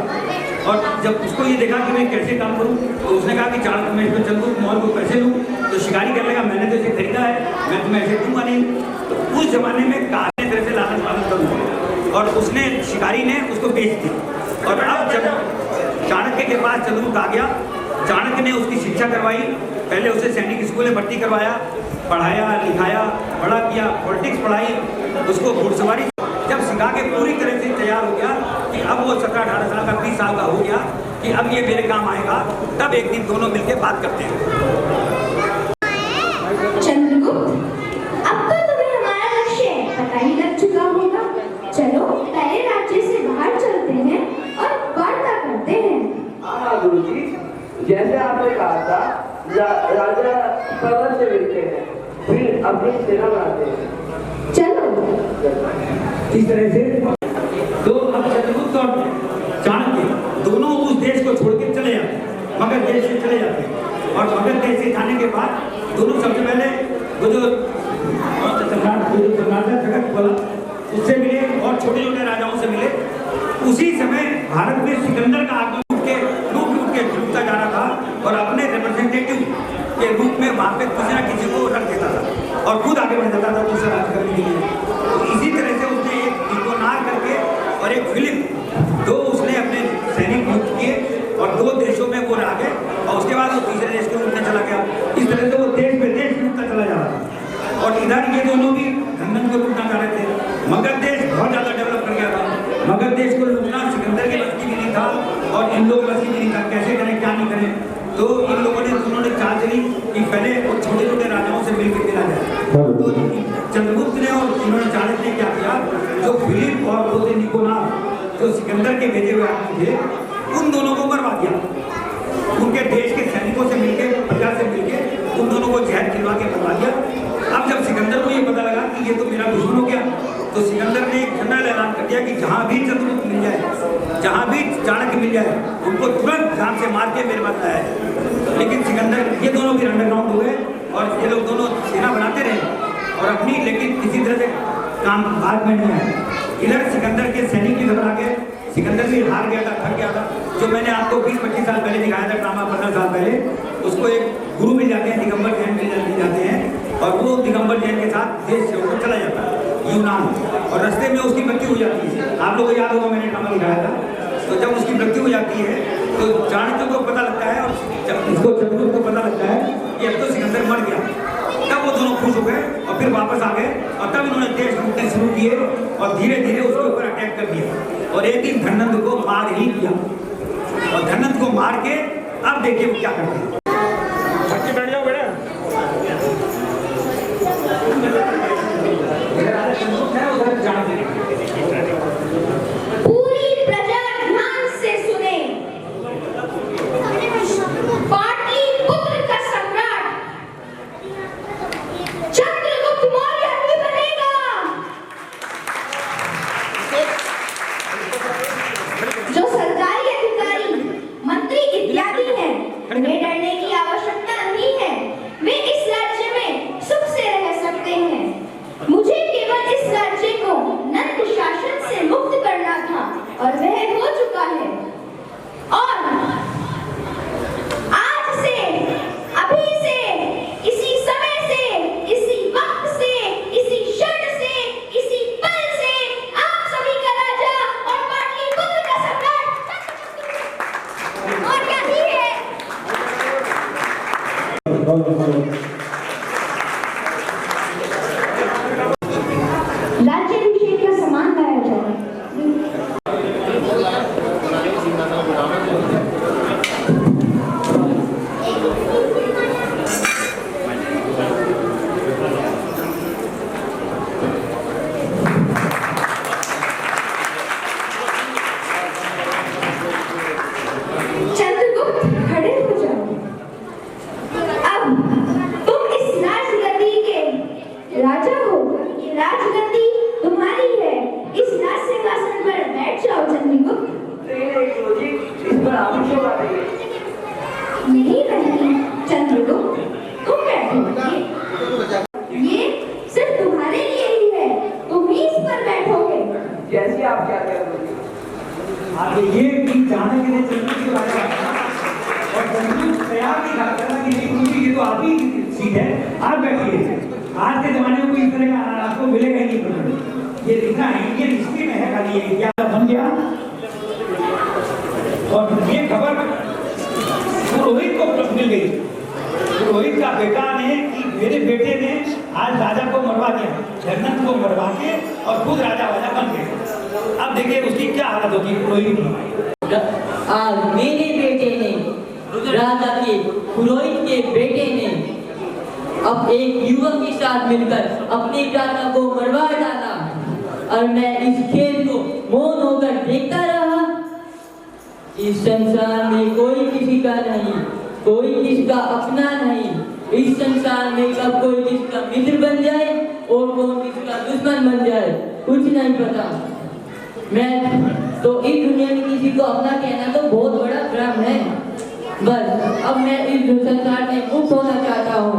और जब उसको ये देखा कि मैं कैसे काम करूं, तो उसने कहा कि चाणक्य मैं इसमें चंद्रगुप्त मौर्य को पैसे लूं। तो शिकारी कहने लगा मैंने तो इसे खरीदा है, मैं तुम्हें ऐसे दूंगा नहीं। तो उस जमाने में कहा तरह से लालन पालन करूंगा, और उसने शिकारी ने उसको बेच दिया। और अब जब चाणक्य के पास चंद्रगुप्त आ गया, चाणक्य ने उसकी शिक्षा करवाई। पहले उसे सैनिक स्कूल में भर्ती करवाया, पढ़ाया लिखाया, बड़ा किया, पॉलिटिक्स पढ़ाई, उसको घुड़सवारी। जब सिखा के पूरी तरह से तैयार हो गया कि अब वो 17-18 साल का 20 साल का हो गया कि अब ये मेरे काम आएगा, तब एक दिन दोनों मिलकर बात करते हैं। चंद्रगुप्त, अब तो तुम्हें हमारा लक्ष्य पता ही लग चुका होगा। चलो पहले राज्य से बाहर चलते हैं और वार्ता करते हैं। हाँ गुरुजी, जैसे आपने कहा था, राजा पर्वत से मिलते हैं, फिर अपनी सेना बनाते हैं। चलो इस तरह से तो अब चंद्रगुप्त और चाणक्य दोनों उस देश को छोड़ के चले जाते हैं, मगध देश से चले जाते हैं। और मगध देश से जाने के बाद दोनों सबसे पहले वो जो जगत बोला उससे मिले और छोटे छोटे राजाओं से मिले। उसी समय भारत में सिकंदर का आगमन लूट के डूबता जा रहा था, और अपने रिप्रेजेंटेटिव के रूप में वहाँ पे किसी न किसी को रख देता था और खुद आगे बढ़ जाता था दूसरा राज करने के लिए। तो इसी तरह से उसने एक निकोनार करके और एक फिलिप, दो उसने अपने सैनिक नियुक्त किए और 2 देशों में वो रह गए, और उसके बाद वो तीसरे देश के रूप में चला गया। इस तरह से वो देश में देश लूटता चला जा रहा था। और इधर ये दोनों भी धन को लूटना चाह रहे थे। मगध देश बहुत ज़्यादा डेवलप कर गया था। मगध देश को लूटना सिकंदर के बस की भी नहीं था, और इन लोगों के बस की भी नहीं था। कैसे करें, क्या नहीं करें। तो इन लोगों ने दोनों ने चाल चली कि पहले वो छोटे छोटे राजाओं से मिलकर मिला जाए। तो चंद्रगुप्त ने और इन्होंने चाणक्य ने क्या किया, जो फिलिप और वो थे निकोनार, जो सिकंदर के भेजे हुए आदमी थे, उन दोनों को मरवा दिया। उनके देश के सैनिकों से मिलके, प्रजा से मिलके उन दोनों को जहर खिलवा के मरवा दिया। अब जब सिकंदर को ये पता लगा कि ये तो मेरा दुश्मन हो गया, तो सिकंदर ने एक जनरल ऐलान कर दिया कि जहाँ भी चंद्रगुप्त मिल जाए, जहाँ भी चाणक्य मिल जाए, उनको तुरंत जान से मार के मेरे पास लाया है। लेकिन सिकंदर, ये दोनों भी अंडरग्राउंड हो गए, और ये लोग दोनों सेना बनाते रहे और अपनी, लेकिन किसी तरह से काम बाद में नहीं आया। इधर सिकंदर के सैनिक भी घबरा गए, सिकंदर भी हार गया था, थक गया था। जो मैंने आपको 20-25 साल पहले दिखाया था ड्रामा, 15 साल पहले, उसको एक गुरु मिल जाते हैं, दिगंबर जैन मिल जाते हैं, और वो दिगंबर जैन के साथ देश से होकर चला जाता है यूनान, और रास्ते में उसकी मृत्यु हो जाती है। आप लोगों को याद होगा मैंने ड्रामा दिखाया था। तो जब उसकी मृत्यु हो जाती है तो चाणक्य को पता लगता है, और इसको चंद्रगुप्त को पता लगता है कि अब तो सिकंदर मर गया। तब वो दोनों खुश हो गए और फिर वापस आ गए, और तब इन्होंने देश लूटने शुरू किए और धीरे धीरे उसके ऊपर अटैक कर दिया। और एक दिन धनंद को मार ही दिया, और धनंद को मार के अब देखिए वो क्या करते हैं। बैठ जाओ बेटा। उधर जाने पूरी प्रजा ध्यान से सुने। पाटलिपुत्र का सम्राट चंद्रगुप्त मौर्य ही बनेगा। जो सरकारी अधिकारी, मंत्री इत्यादि हैं, उन्हें डरने की आवश्यकता नहीं है। वे इस राज्य में सुख से रह सकते हैं। मुझे केवल इस राज्य को नंद शासन से मुक्त करना था और वह हो चुका है। और आज से, अभी से, इसी समय से, इसी वक्त से, इसी क्षण से, इसी पल से आप सभी का राजा और पाटलिपुत्र का सम्राट और क्या ही है। राज्याभिषेक का सम्मान लाया जाए। चंद्रगुप्त खड़े हो जाओ। अब तुम इस राजगद्दी के राजा हो। ये राजगद्दी तुम्हारी है। इस राज सिंहासन पर बैठ जाओ चंद्रगुप्त। इस पर आप क्यों बात है? नहीं चंद्रगुप्त, तुम बैठोगे। ये सिर्फ तुम्हारे लिए ही है। तुम ही इस पर बैठोगे। जैसे आप क्या कर रहे हो? आप ये भी जाने के लिए चंद्रगुप्त के बारे में और चंद्रगुप्त तैयार नहीं था करना कि नहीं क्योंकि ये तो आप ही सीट है, आप बैठिए। आज के जमाने में कोई इस तरह का आपको मिलेगा ही नहीं। ये लिखना है, ये हिस्ट्री में है खाली ये क्या बन गया। और ये खबर पुरोहित को मिल गई। पुरोहित का बेटा ने कि मेरे बेटे ने आज राजा को मरवा दिया, जगन्नाथ को मरवा के और खुद राजा वाजा बन गए। अब देखिए उसकी क्या हालत होगी पुरोहित की। आज मेरे बेटे ने, राजा के पुरोहित के बेटे ने अब एक युवक के साथ मिलकर अपने दादा को मरवा डाला और मैं इस खेल को मौन होकर देखता रहा। इस संसार में कोई किसी का नहीं, कोई किसका अपना नहीं। इस संसार में कब कोई किसका मित्र बन जाए और कौन किसका दुश्मन बन जाए कुछ नहीं पता। मैं तो इस दुनिया में किसी को अपना कहना तो बहुत बड़ा भ्रम है। बस अब मैं इस संसार से मुक्त होना चाहता हूँ।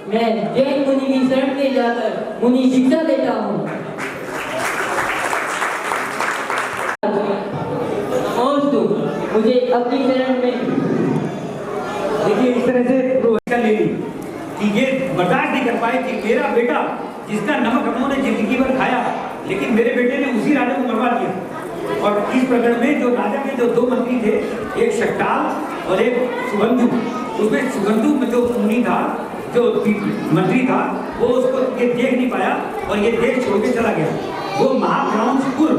मैं जैन मुनि की शरण में जाकर मुनि शिक्षा देता हूँ। मुझे अपनी शरण में देखिए इस तरह से पुरोहित ले ली कि ये बर्दाश्त नहीं कर पाए कि मेरा बेटा जिसका नमक उन्होंने जिंदगी भर खाया, लेकिन मेरे बेटे ने उसी राजा को मरवा दिया। और इस प्रकरण में जो राजा के जो दो मंत्री थे, एक शक्टाल और एक सुगंधु, उसमें सुगंधु में जो मुनि था, जो मंत्री था, वो उसको ये देख नहीं पाया और ये देश छोड़ के चला गया। वो महाक्रौंचपुर,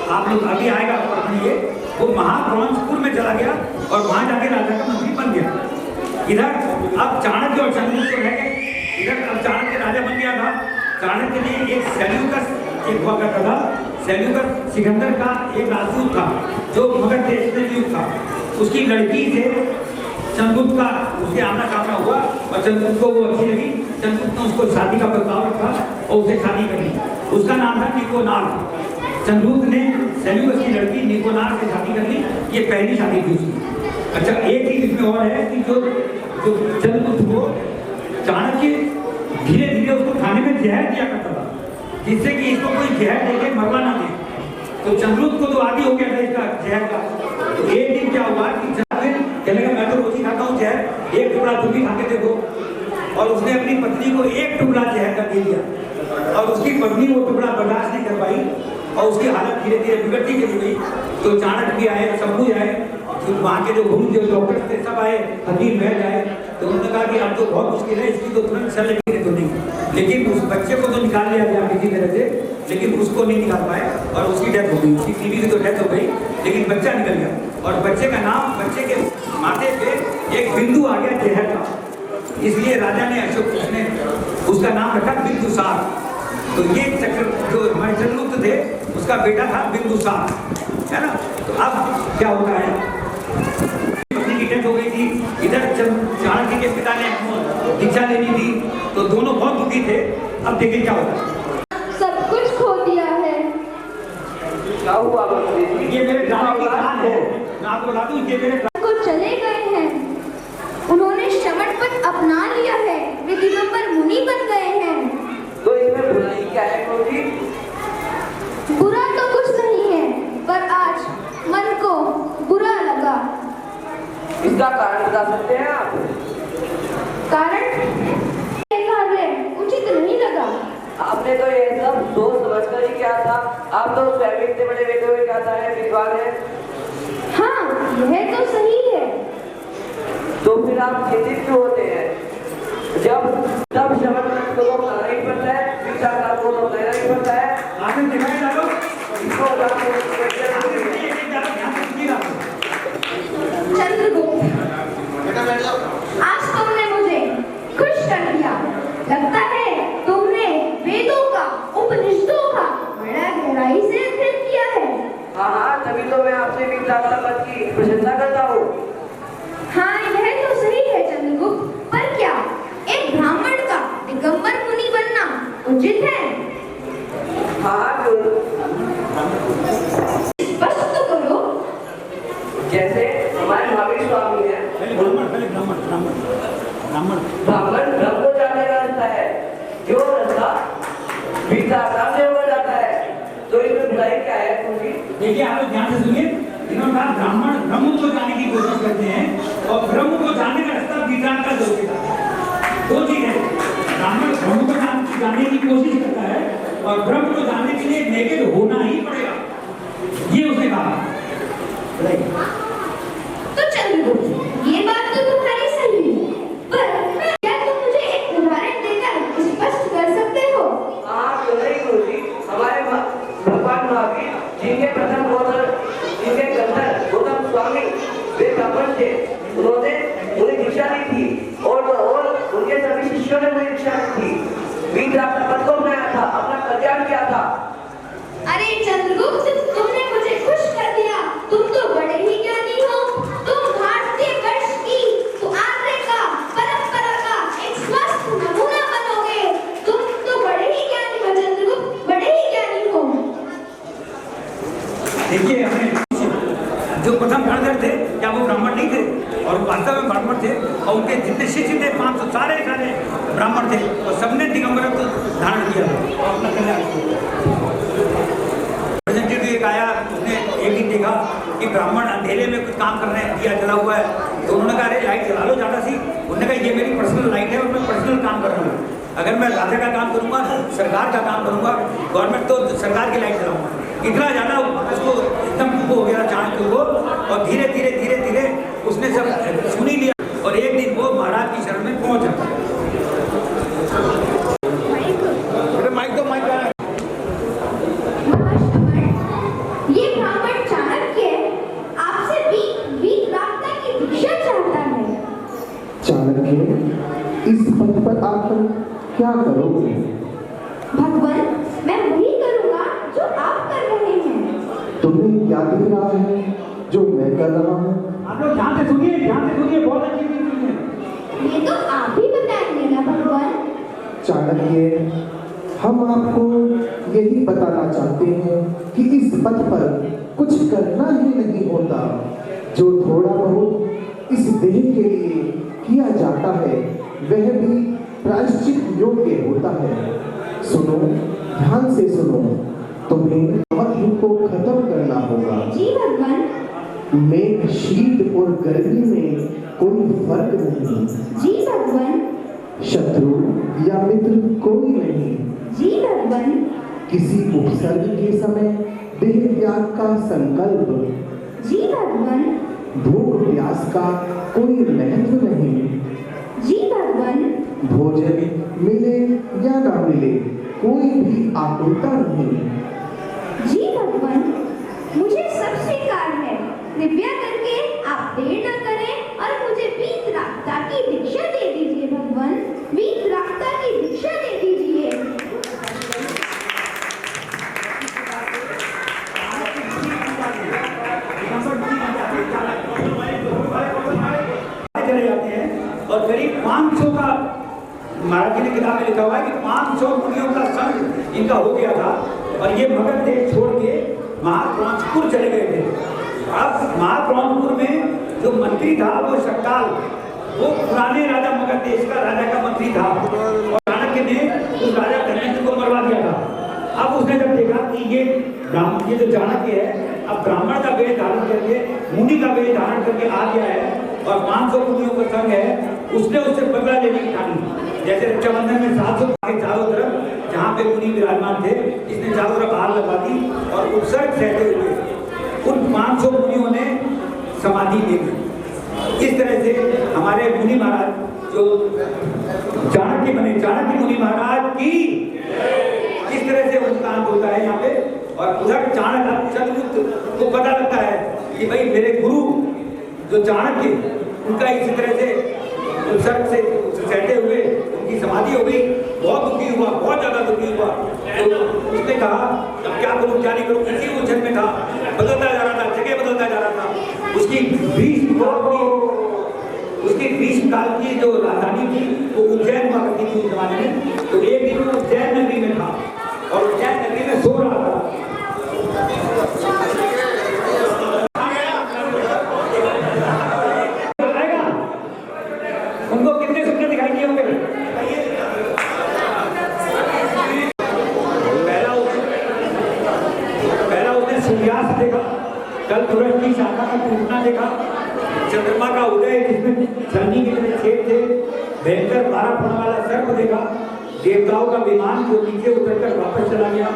आप लोग अभी आएगा पढ़िए, वो महाक्रौंचपुर में चला गया और वहां जाके राजा का मंत्री बन गया। इधर अब चाणक्य और चंद्रगुप्त तो रह गए। इधर अब चाणक्य राजा बन गया था। चाणक्य ने एक सेल्यूकस एक हुआ करता था, सेल्यूकस सिकंदर का एक राजपूत था जो मगध देश में नियुक्त था। उसकी लड़की से चंद्रगुप्त का उसके आना सामना हुआ और चंद्रगुप्त को वो अच्छी लगी। चंद्रगुप्त ने उसको शादी का प्रस्ताव रखा और उसे शादी कर ली। उसका नाम था निकोनार। चंद्रगुप्त ने सेल्यूकस की लड़की निकोनार से शादी कर ली। ये पहली शादी थी उसकी। अच्छा, एक चीज इसमें और है कि जो चंद्रगुप्त को चाणक्य धीरे धीरे उसको खाने में जहर दिया करता था, जिससे कि इसको कोई जहर देके मरवा ना दे। तो चंद्रगुप्त को तो आदि हो गया था इसका जहर का। तो एक दिन क्या हुआ कि चलेगा मैं तो रोटी खाता हूँ जहर, एक टुकड़ा तुम भी खा के देखो। और उसने अपनी पत्नी को एक टुकड़ा जहर का दे दिया और उसकी पत्नी वो टुकड़ा बर्दाश्त नहीं कर पाई और उसकी हालत धीरे धीरे बिगड़ती चली गई। तो चाणक्य भी आए, शंभु आए, वहाँ के जो गुरु जो डॉक्टर थे सब आए, हकीम बैठ आए। तो उन्होंने कहा कि अब तो बहुत मुश्किल है, इसकी तो तुरंत सर लगेगी तो नहीं। लेकिन उस बच्चे को तो निकाल लिया गया किसी तरह से, लेकिन उसको नहीं निकाल पाए और उसकी डेथ हो गई। उसकी टीबी की तो डेथ हो गई, लेकिन बच्चा निकल गया। और बच्चे का नाम, बच्चे के माथे पे एक बिंदु आ गया जहर का, इसलिए राजा ने अशोक ने उसका नाम रखा बिंदुसार। तो ये चक्र जो हमारे चंद्रगुप्त थे उसका बेटा था बिंदुसार, है ना। तो अब क्या होता है, पत्नी की डेथ हो गई थी, इधर चाणक्य के पिता ने दीक्षा लेनी थी, तो दोनों बहुत दुखी थे। अब देखिए क्या होता है। सब कुछ खो दिया है। क्या हुआ बंदी जी? ये मेरे ड्रामे की कहानी है, मैं आपको बता दूं, ये मेरे को चले गए हैं, उन्होंने शमन पद अपना लिया है, वे दिगंबर मुनि बन गए हैं। तो इसमें बुराई क्या है गुरुजी? बुरा तो कुछ नहीं है, पर आज मन को बुरा लगा। इसका कारण बता सकते हैं आप? कारण कार्य उचित नहीं लगा। आपने तो ये सब सोच समझकर ही किया था। आप तो स्वयं इतने बड़े वेदों में जाता है, विद्वान है। हाँ, यह तो सही है। तो फिर आप चिंतित क्यों होते हैं? जब तब शब्द को तो कहना ही पड़ता है, विचार को तो कहना ही पड़ता है। आपने देखा है डालो इसको चंद्रगुप्त, आज तुमने मुझे खुश कर दिया। लगता है तुमने वेदों का, उपनिषदों का बड़ा गहराई से अध्ययन किया है। हाँ, तभी तो मैं आपसे विचार पद की प्रशंसा करता हूँ। हाँ, यह तो सही है चंद्रगुप्त, पर क्या एक ब्राह्मण का दिगंबर मुनि बनना उचित है? हाँ, क्यों? स्पष्ट तो करो। जैसे हमारे भाभी स्वामी है, ब्राह्मण ब्रह्म को जानने का रास्ता है, जो रास्ता विचार से हो जाता है, तो इसमें बुराई क्या है तुमकी? देखिए, आप लोग ध्यान से सुनिए। इन्होंने कहा ब्राह्मण ब्रह्म को जानने की कोशिश करते हैं और ब्रह्म को जानने का रास्ता विचार का जरूर है। दो चीज है, ब्राह्मण ब्रह्म को जानने की कोशिश करता है और ब्रह्म को जानने के लिए नेकेड होना ही पड़ेगा, ये उसने कहा। तो चंद्रगुप्त, ये बात तो तुम्हारी सही है, पर क्या तुम मुझे एक उदाहरण देकर स्पष्ट कर सकते हो? हाँ, क्यों नहीं गुरुजी? हमारे भगवान महावीर जिनके प्रथम गोत्र, जिनके गंधर गौतम स्वामी वे ब्राह्मण थे, उन्होंने उन्हें दीक्षा दी थी और उनके सभी शिष्यों ने उन्हें दीक्षा दी थी। वीर अपना पद को अपनाया था, अपना कल्याण किया था। अरे चंद्रगुप्त, तुमने मुझे खुश कर दिया। तुम तो बड़े ही ज्ञानी हो। तुम भारतीय वर्ष की आर्य का, परंपरा का एक स्वस्थ नमूना बनोगे। तुम तो बड़े ही ज्ञानी हो चंद्रगुप्त, बड़े ही ज्ञानी हो। देखिए, हमें जो प्रथम गणधर थे, क्या वो ब्राह्मण नहीं थे? और वास्तव में ब्राह्मण थे और उनके जितने शिष्य थे 500 सारे ब्राह्मण थे और सबने दिगंबरत्व धारण किया और अपना कल्याण किया। एक आया, उसने एक दिन देखा कि ब्राह्मण अंधेरे में कुछ काम कर रहे हैं, दिया जला हुआ है, तो उन्होंने कहा अरे लाइट जला लो ज़्यादा सी। उन्होंने कहा ये मेरी पर्सनल लाइट है और मैं पर्सनल काम कर रहा हूँ। अगर मैं राजा का काम करूँगा, सरकार का काम करूँगा, गवर्नमेंट तो सरकार की लाइट जलाऊंगा। इतना ज़्यादा उसको एकदम हो गया चाणक्य को, और धीरे धीरे धीरे धीरे उसने सब सुन ही लिया और एक दिन वो महाराज की शरण में पहुँचा। ये ब्राह्मण चाणक्य आपसे वीरता की दीक्षा चाहता है। चाणक्य, इस पद पर आकर क्या करोगे? भगवान, मैं वही करूँगा जो आप कर रहे हैं। तुम्हें क्या दिख रहा है जो मैं कर रहा हूँ? आप लोग ध्यान से सुनिए, बहुत अच्छी चीज है। ये तो आप ही बताएंगे ना भगवान। चाणक्य, हम आपको यही बताना चाहते हैं कि इस पथ पर कुछ करना ही नहीं होता। जो थोड़ा बहुत इस देह के लिए किया जाता है वह भी प्रायश्चित योग्य होता है। सुनो, ध्यान से सुनो, तुम्हें अवधि को खत्म करना होगा। जी भगवान। मेघ शीत और गर्मी में कोई फर्क नहीं। जी भगवान। शत्रु या मित्र कोई नहीं। जी भगवान। किसी उपसर्ग के समय देह त्याग का संकल्प। जी भगवान। भूख प्यास का कोई महत्व नहीं। जी भगवान। भोजन मिले या ना मिले कोई भी आकुलता नहीं। जी भगवान, मुझे सब स्वीकार है। कृपया करके आप देर न करें और करीब 500 का महाराज जी ने किताब में लिखा हुआ है कि 500 मुनियों का संग इनका हो गया था और ये मगध देश छोड़ के महाप्रौंचपुर चले गए थे। अब महाप्रौंचपुर में जो मंत्री था वो शक्ताल, वो पुराने राजा मगध देश का राजा का मंत्री था और चाणक्य ने उस राजा धर्मेंद्र को मरवा दिया था। अब उसने जब देखा कि ये जो चाणक्य है अब ब्राह्मण का वेश धारण करके मुनि का वेश धारण करके आ गया है और 500 मुनियों का संग है, उसने उससे बदला लेने की ठानी। जैसे रक्षाबंधन में 700 के चारों तरफ जहाँ पे मुनि विराजमान थे, इसने चारों तरफ हार लगा दी और उत्सर्ग सहते हुए उन 500 मुनियों ने समाधि ले ली। इस तरह से हमारे मुनि महाराज जो चाणक्य बने, चाणक्य मुनि महाराज की इस तरह से उनका अंत होता है यहाँ पे। और उधर चाणक्य चंद्रगुप्त को पता लगता है कि भाई मेरे गुरु जो चाणक्य उनका इसी तरह से उत्सर्ग से सहते हुए उनकी समाधि हो गई। बहुत दुखी हुआ, बहुत ज्यादा दुखी हुआ। तो उसने कहा अब क्या करूं क्या नहीं करूं, इसी उलझन में था, बदलता जा रहा था, जगह बदलता जा रहा था। उसकी 20 काल की जो राजधानी थी वो उज्जैन हुआ करती थी उस जमाने में। तो एक दिन वो उज्जैन नगरी में था और उज्जैन नगरी में सो रहा था। उनको कितने सपने दिखाई दिए होंगे? पहला उसने सूर्यास्त देखा, कल सूरज की शाखा का टूटना देखा, चंद्रमा का उदय जिसमें शनि के लिए छेद थे, भयंकर 12 फुट वाला सर्प देखा, देवताओं का विमान जो नीचे उतरकर वापस चला गया,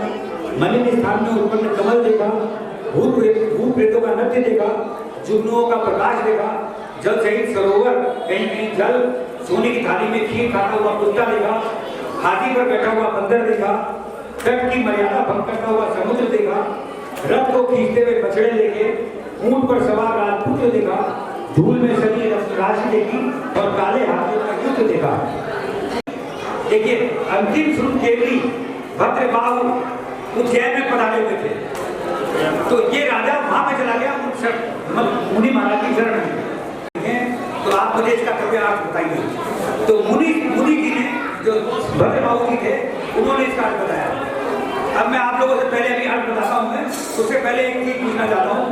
मलिन स्थान में उत्पन्न कमल देखा, भूत प्रेतों का नृत्य देखा, जुगनुओं का प्रकाश देखा, जल सहित सरोवर, कहीं कहीं जल, सोने की थाली में खीर खाता हुआ कुत्ता देखा, हाथी पर बैठा हुआ बंदर देखा, तट की मर्यादा भंग करता हुआ समुद्र देखा, रथ को खींचते हुए बछड़े देखे, ऊंट पर सवार राजपुत्र देखा, धूल में सजी राशि देखी और काले हाथियों का युद्ध देखा। देखिए अंतिम स्वरूप देवी भद्रबाहु उज्जैन में पधारे हुए थे। तो ये राजा वहां पे चला गया मुनि महाराज की शरण में। तो आप मुझे इसका कृपया अर्थ बताइए। तो मुनि जी ने जो भद्रबाहु जी थे उन्होंने इसका अर्थ बताया। अब मैं आप लोगों से पहले अभी अर्थ बताता हूँ। मैं उससे पहले एक चीज पूछना चाहता हूँ,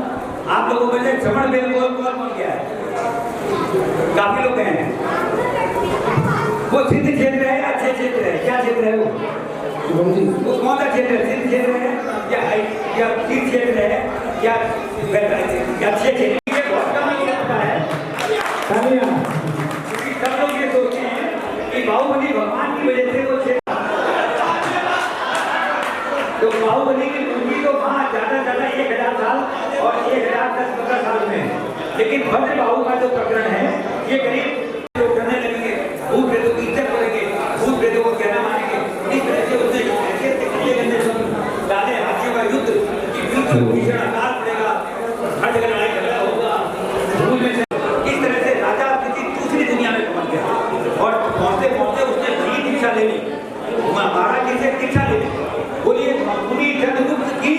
आप लोगों में से श्रवण बेलगोल कौन गया है? काफी लोग गए हैं। वो सिद्ध क्षेत्र है या अच्छे क्षेत्र है? क्या क्षेत्र है वो कौन सा क्षेत्र है? सिद्ध क्षेत्र है या तीर्थ क्षेत्र है या अच्छे क्षेत्र? बहुत कम लोगों को पता है। सब लोग ये सोचते हैं कि बाहुबली भगवान की वजह से वो क्षेत्र, तो बाहुबली की मूर्ति तो वहाँ ज्यादा 1000 साल और 1015 साल में, लेकिन भद्रबाहु का जो प्रकरण है ये करीब लोग करने लगेंगे, भूत प्रेतों की इज्जत करेंगे, भूत प्रेतों को कहना मानेंगे। इस तरह से उसने डाले हाथियों का युद्ध कि बिल्कुल भीषण अकाल पड़ेगा, हर जगह लड़ाई झगड़ा होगा, भूल में इस तरह से राजा किसी दूसरी दुनिया में पहुंच गया। और पहुंचते पहुंचते उसने बड़ी दीक्षा ले ली, महाराज जी से दीक्षा ले ली। बोलिए मुनि चंद्रगुप्त की।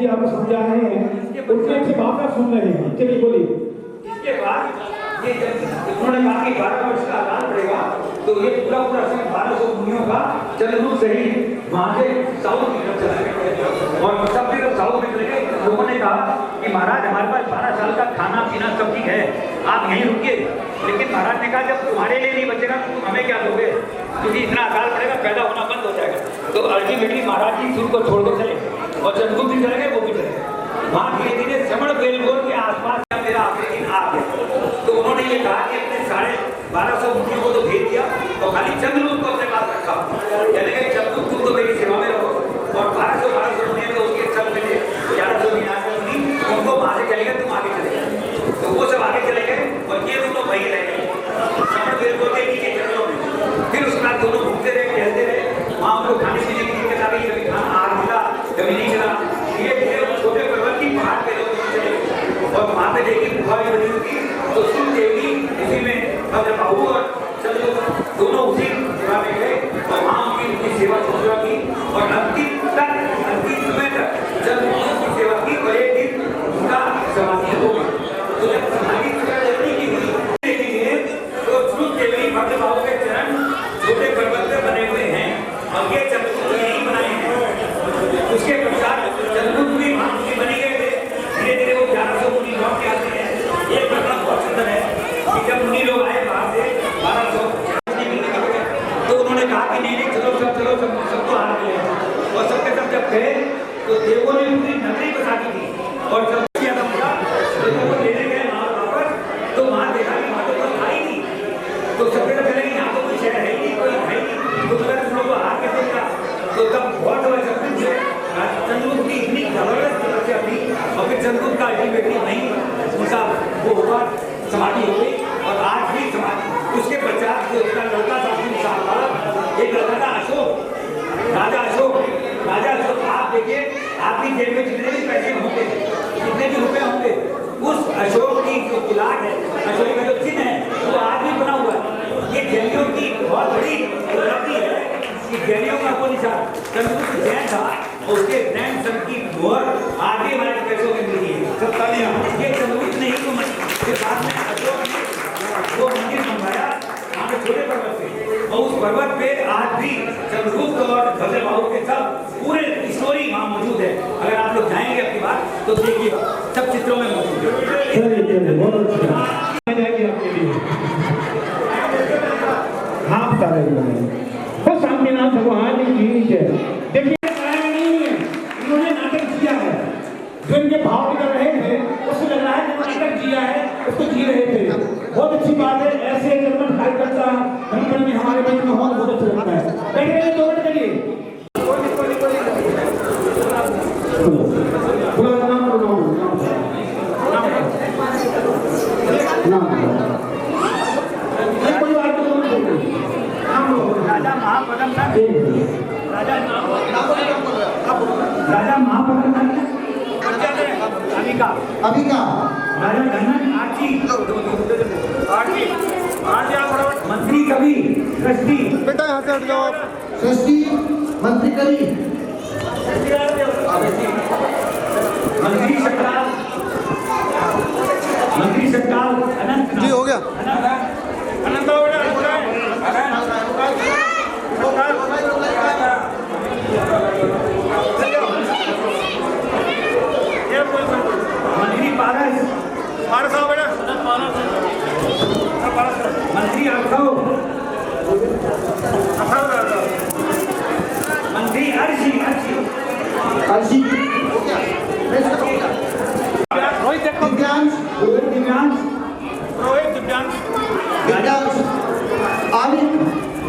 आपको समझा रहे हैं, उनसे अच्छी भावना सुन रहे हैं। चलिए बोलिए। इसके बाद ये जब उन्होंने कहा कि 12 वर्ष का अकाल पड़ेगा, तो ये पूरा संघ 1200 मुनियों का चंद्रगुप्त सहित वहां से साउथ की तरफ चला गया और सब तरफ साउथ में चले गए। लोगों ने कहा कि महाराज हमारे पास 12 साल का खाना पीना सब ठीक है, आप यहीं रुकिए। लेकिन महाराज ने कहा जब तुम्हारे लिए नहीं बचेगा तो तुम हमें क्या दोगे, क्योंकि इतना अकाल पड़ेगा, पैदा होना बंद हो जाएगा। तो अल्टीमेटली महाराज जी सूर्य को छोड़ के चले और चंद्रगुप्त भी चले गए, वो भी चले गए। वहां धीरे धीरे श्रवण बेलगोल के आसपास मेरा आखिरी दिन आ गया। तो उन्होंने ये कहा कि अपने 1250 मुनियों को तो भेज दिया और खाली चंद्रगुप्त को अपने पास रखा, यानी कि चंद्रगुप्त तुम तो मेरी सेवा में रहो। और 1200 मुनियों को उसके सब मिले 1199 मुनि, उनको वहां से चले गए, तुम आगे चले गए। तो वो सब आगे चले गए और ये दोनों वहीं रह गए श्रवण बेलगोल के नीचे जंगलों में। फिर उसके बाद दोनों घूमते रहे, टहलते रहे, वहां उनको खाने पीने की दिक्कत आ गई, कभी खाना आग मिला कभी नहीं मिला। धीरे छोटे पर्वत की पहाड़ पे लोग चले और वहां पे देखी गुफा भी बनी हुई थी। तो सुन देवी इसी में भद्रबाहु और चंद्रगुप्त दोनों उसी गुफा में गए और वहां उनकी सेवा शुश्रूषा की और अंतिम समय तक चंद्रगुप्त की सेवा की और एक दिन उनका समाधि हो गई। तो जब समाधि की हुई देखेंगे तो श्रुत देवी भक्त भाव के चरण छोटे पर्वत पे बने हुए हैं और ये चंद्रगुप्त यही बनाए हैं। उसके पश्चात चंद्रगुप्त भी महामुनि बने गए थे। धीरे धीरे वो 1100 मुनि लौट के आते हैं। ये घटना बहुत सुंदर है कि जब मुनि लोग आए बाहर से 1200 तो उन्होंने कहा कि नहीं नहीं चलो सबको हार गए और सबके सब जब गए तो देवों ने पूरी नगरी बसा दी थी और जब ज्यादा मुड़ा तो वो लेने गए वहां वापस तो वहां देखा कि वहां तो कोई था ही नहीं। तो सबसे तो पहले यहाँ तो कोई शहर है ही नहीं, कोई है ही नहीं, तो अगर तुम लोग को हार के देखा तो तब बहुत समय सब कुछ चंद्रगुप्त की इतनी जबरदस्त तपस्या थी और फिर चंद्रगुप्त का अल्टीमेटली नहीं उनका वो हुआ समाधि हो गई और आज भी समाधि। उसके पश्चात जो उसका लड़का था एक लड़का था अशोक, राजा अशोक आप देखिए आपकी जेब में जितने भी पैसे होंगे जितने भी रुपए होंगे उस अशोक की जो किला है अशोक का जो चिन्ह है वो आज भी बना हुआ है। ये जैनियों की बहुत बड़ी उपलब्धि है कि जैनियों का वो निशान चंद्रगुप्त जैन था और उसके ग्रैंडसन की मोहर आज भी हमारे पैसों में मिली है। सब तालियां। ये चंद्रगुप्त ने ही तो के साथ में अशोक ने वो मंदिर बनवाया वहाँ पे छोटे पर्वत पे और उस पर्वत पे आज भी चंद्रगुप्त और भद्र बाहु के सब पूरे स्टोरी वहाँ मौजूद है। अगर आप लोग जाएंगे अपनी बात तो देखिए सब चित्रों में मौजूद है। स्वामीनाथ भगवान की जय। देखिए नहीं है, इन्होंने नाटक किया है। जो इनके भाव निकल रहे थे उसको लग रहा है कि नाटक जिया है उसको जी रहे थे। बहुत अच्छी बात है। ऐसे जर्मन कार्यकर्ता धनगढ़ में हमारे बीच में बहुत अच्छा लगता है। बैठे 2 मिनट के लिए राजा महापदम अभिका राजा धनन आर्ची मंत्री कवि सृष्टि बेटा यहाँ से हट जाओ आप। सृष्टि मंत्री कवि मंत्री सत्ताल अनंत जी हो गया। अनंत मंत्री पारस मंत्री अर्थव मंत्री अर्शी दिव्यांश आविक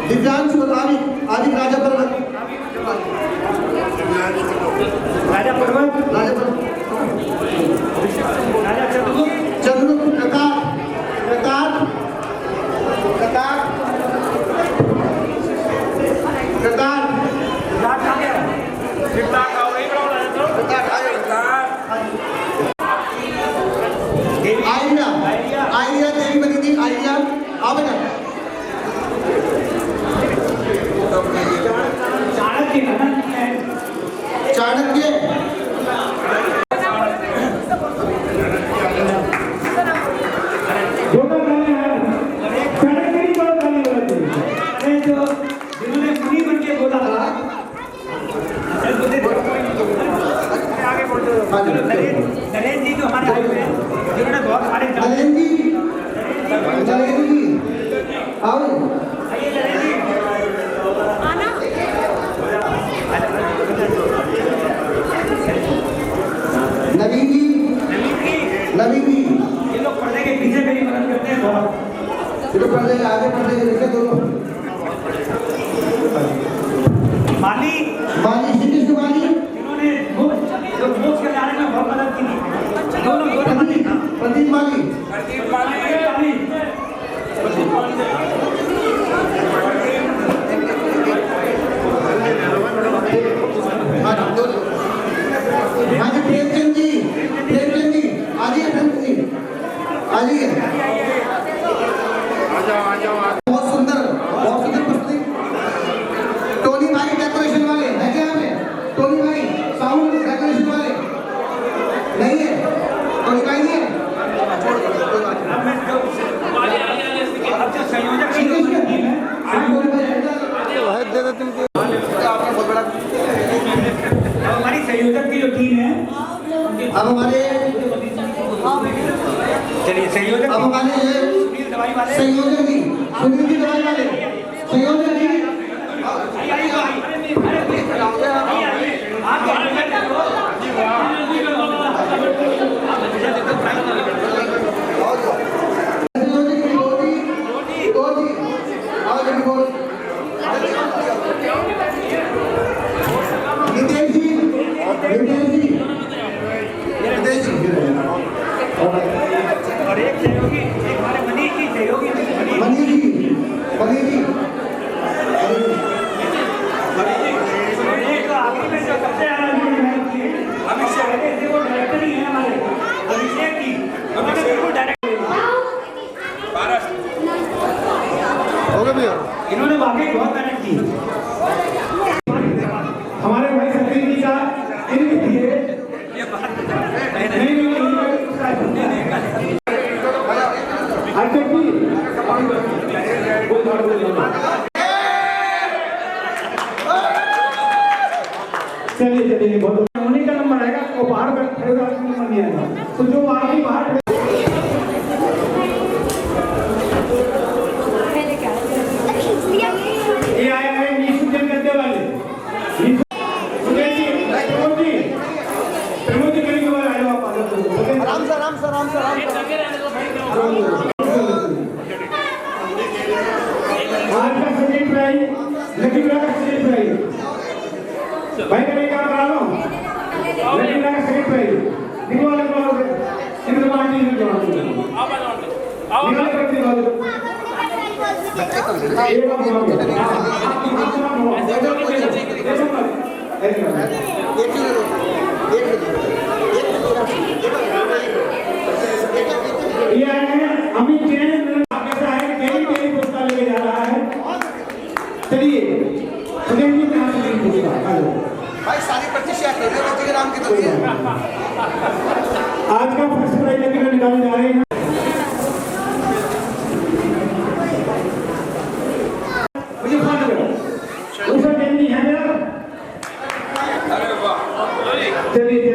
दिव्यांश और आविक राजा पर्वत राजा चंद्रगुप्त प्रताप आइया देवी बनी थी। आइया आओ बेटा। चाणक्य जिन्होंने मुनि बन के बोला था नरेंद्र जी जो हमारे आए हुए हैं जिन्होंने बहुत सारे नरेंद्र जी आओ नवीन जी ये लोग पर्दे के पीछे मेरी मदद करते हैं बहुत। ये लोग पर्दे के आगे पर्दे के पीछे दोनों। माली श्री कृष्ण माली जिन्होंने मोक्ष के जाने में बहुत मदद की थी। दोनों प्रदीप माली प्रेमचंद जी आ जाइए बहुत सुंदर प्रस्तुति। टोनी भाई डेकोरेशन वाले है क्या हमें? टोनी भाई साउंड डेकोरेशन वाले नहीं है? टोनी भाई नहीं है? चलिए संयोजक अब हमारे ये सुनील दवाई वाले संयोजक जी, सुनील जी दवाई वाले, संयोजक जी, संयोजक की दो जी, और एक बोल। नितेश जी, और एक सहयोगी, एक हमारे मनीष जी सहयोगी मनीष जी, और एक तो आखिरी में जो सबसे ज्यादा अभिषेक है, वो डायरेक्टर ही है हमारे अभिषेक जी, हमारे बिल्कुल डायरेक्टर इन्होंने वाकई बहुत मेहनत की। हमारे भाई सचिन जी का इनके दिए नहीं अर्जुन जी चलिए बहुत उन्हीं का नंबर आएगा, वो बाहर खड़े होगा, नंबर नहीं आएगा, तो जो आदमी बाहर ये आया है निशुजन करने वाले प्रमोद जी करेंगे वाले आए आप आराम से आज का सेकंड प्राइज लकी ड्रा का सेकंड प्राइज भाई करेंगे काम करा लो लकी ड्रा का सेकंड प्राइज दिखो वाले इनके पार्टी में आओ निकाल कर दिखा अमित जैन कैसा है, डेली पुरस्कार लेके जा रहा है। चलिए सुजन जी कहाँ से पुरस्कार भाई सारी प्रतिष्ठा के नाम की तो आज का फर्स्ट प्राइज लेकर निकाले जा रहे हैं। चलिए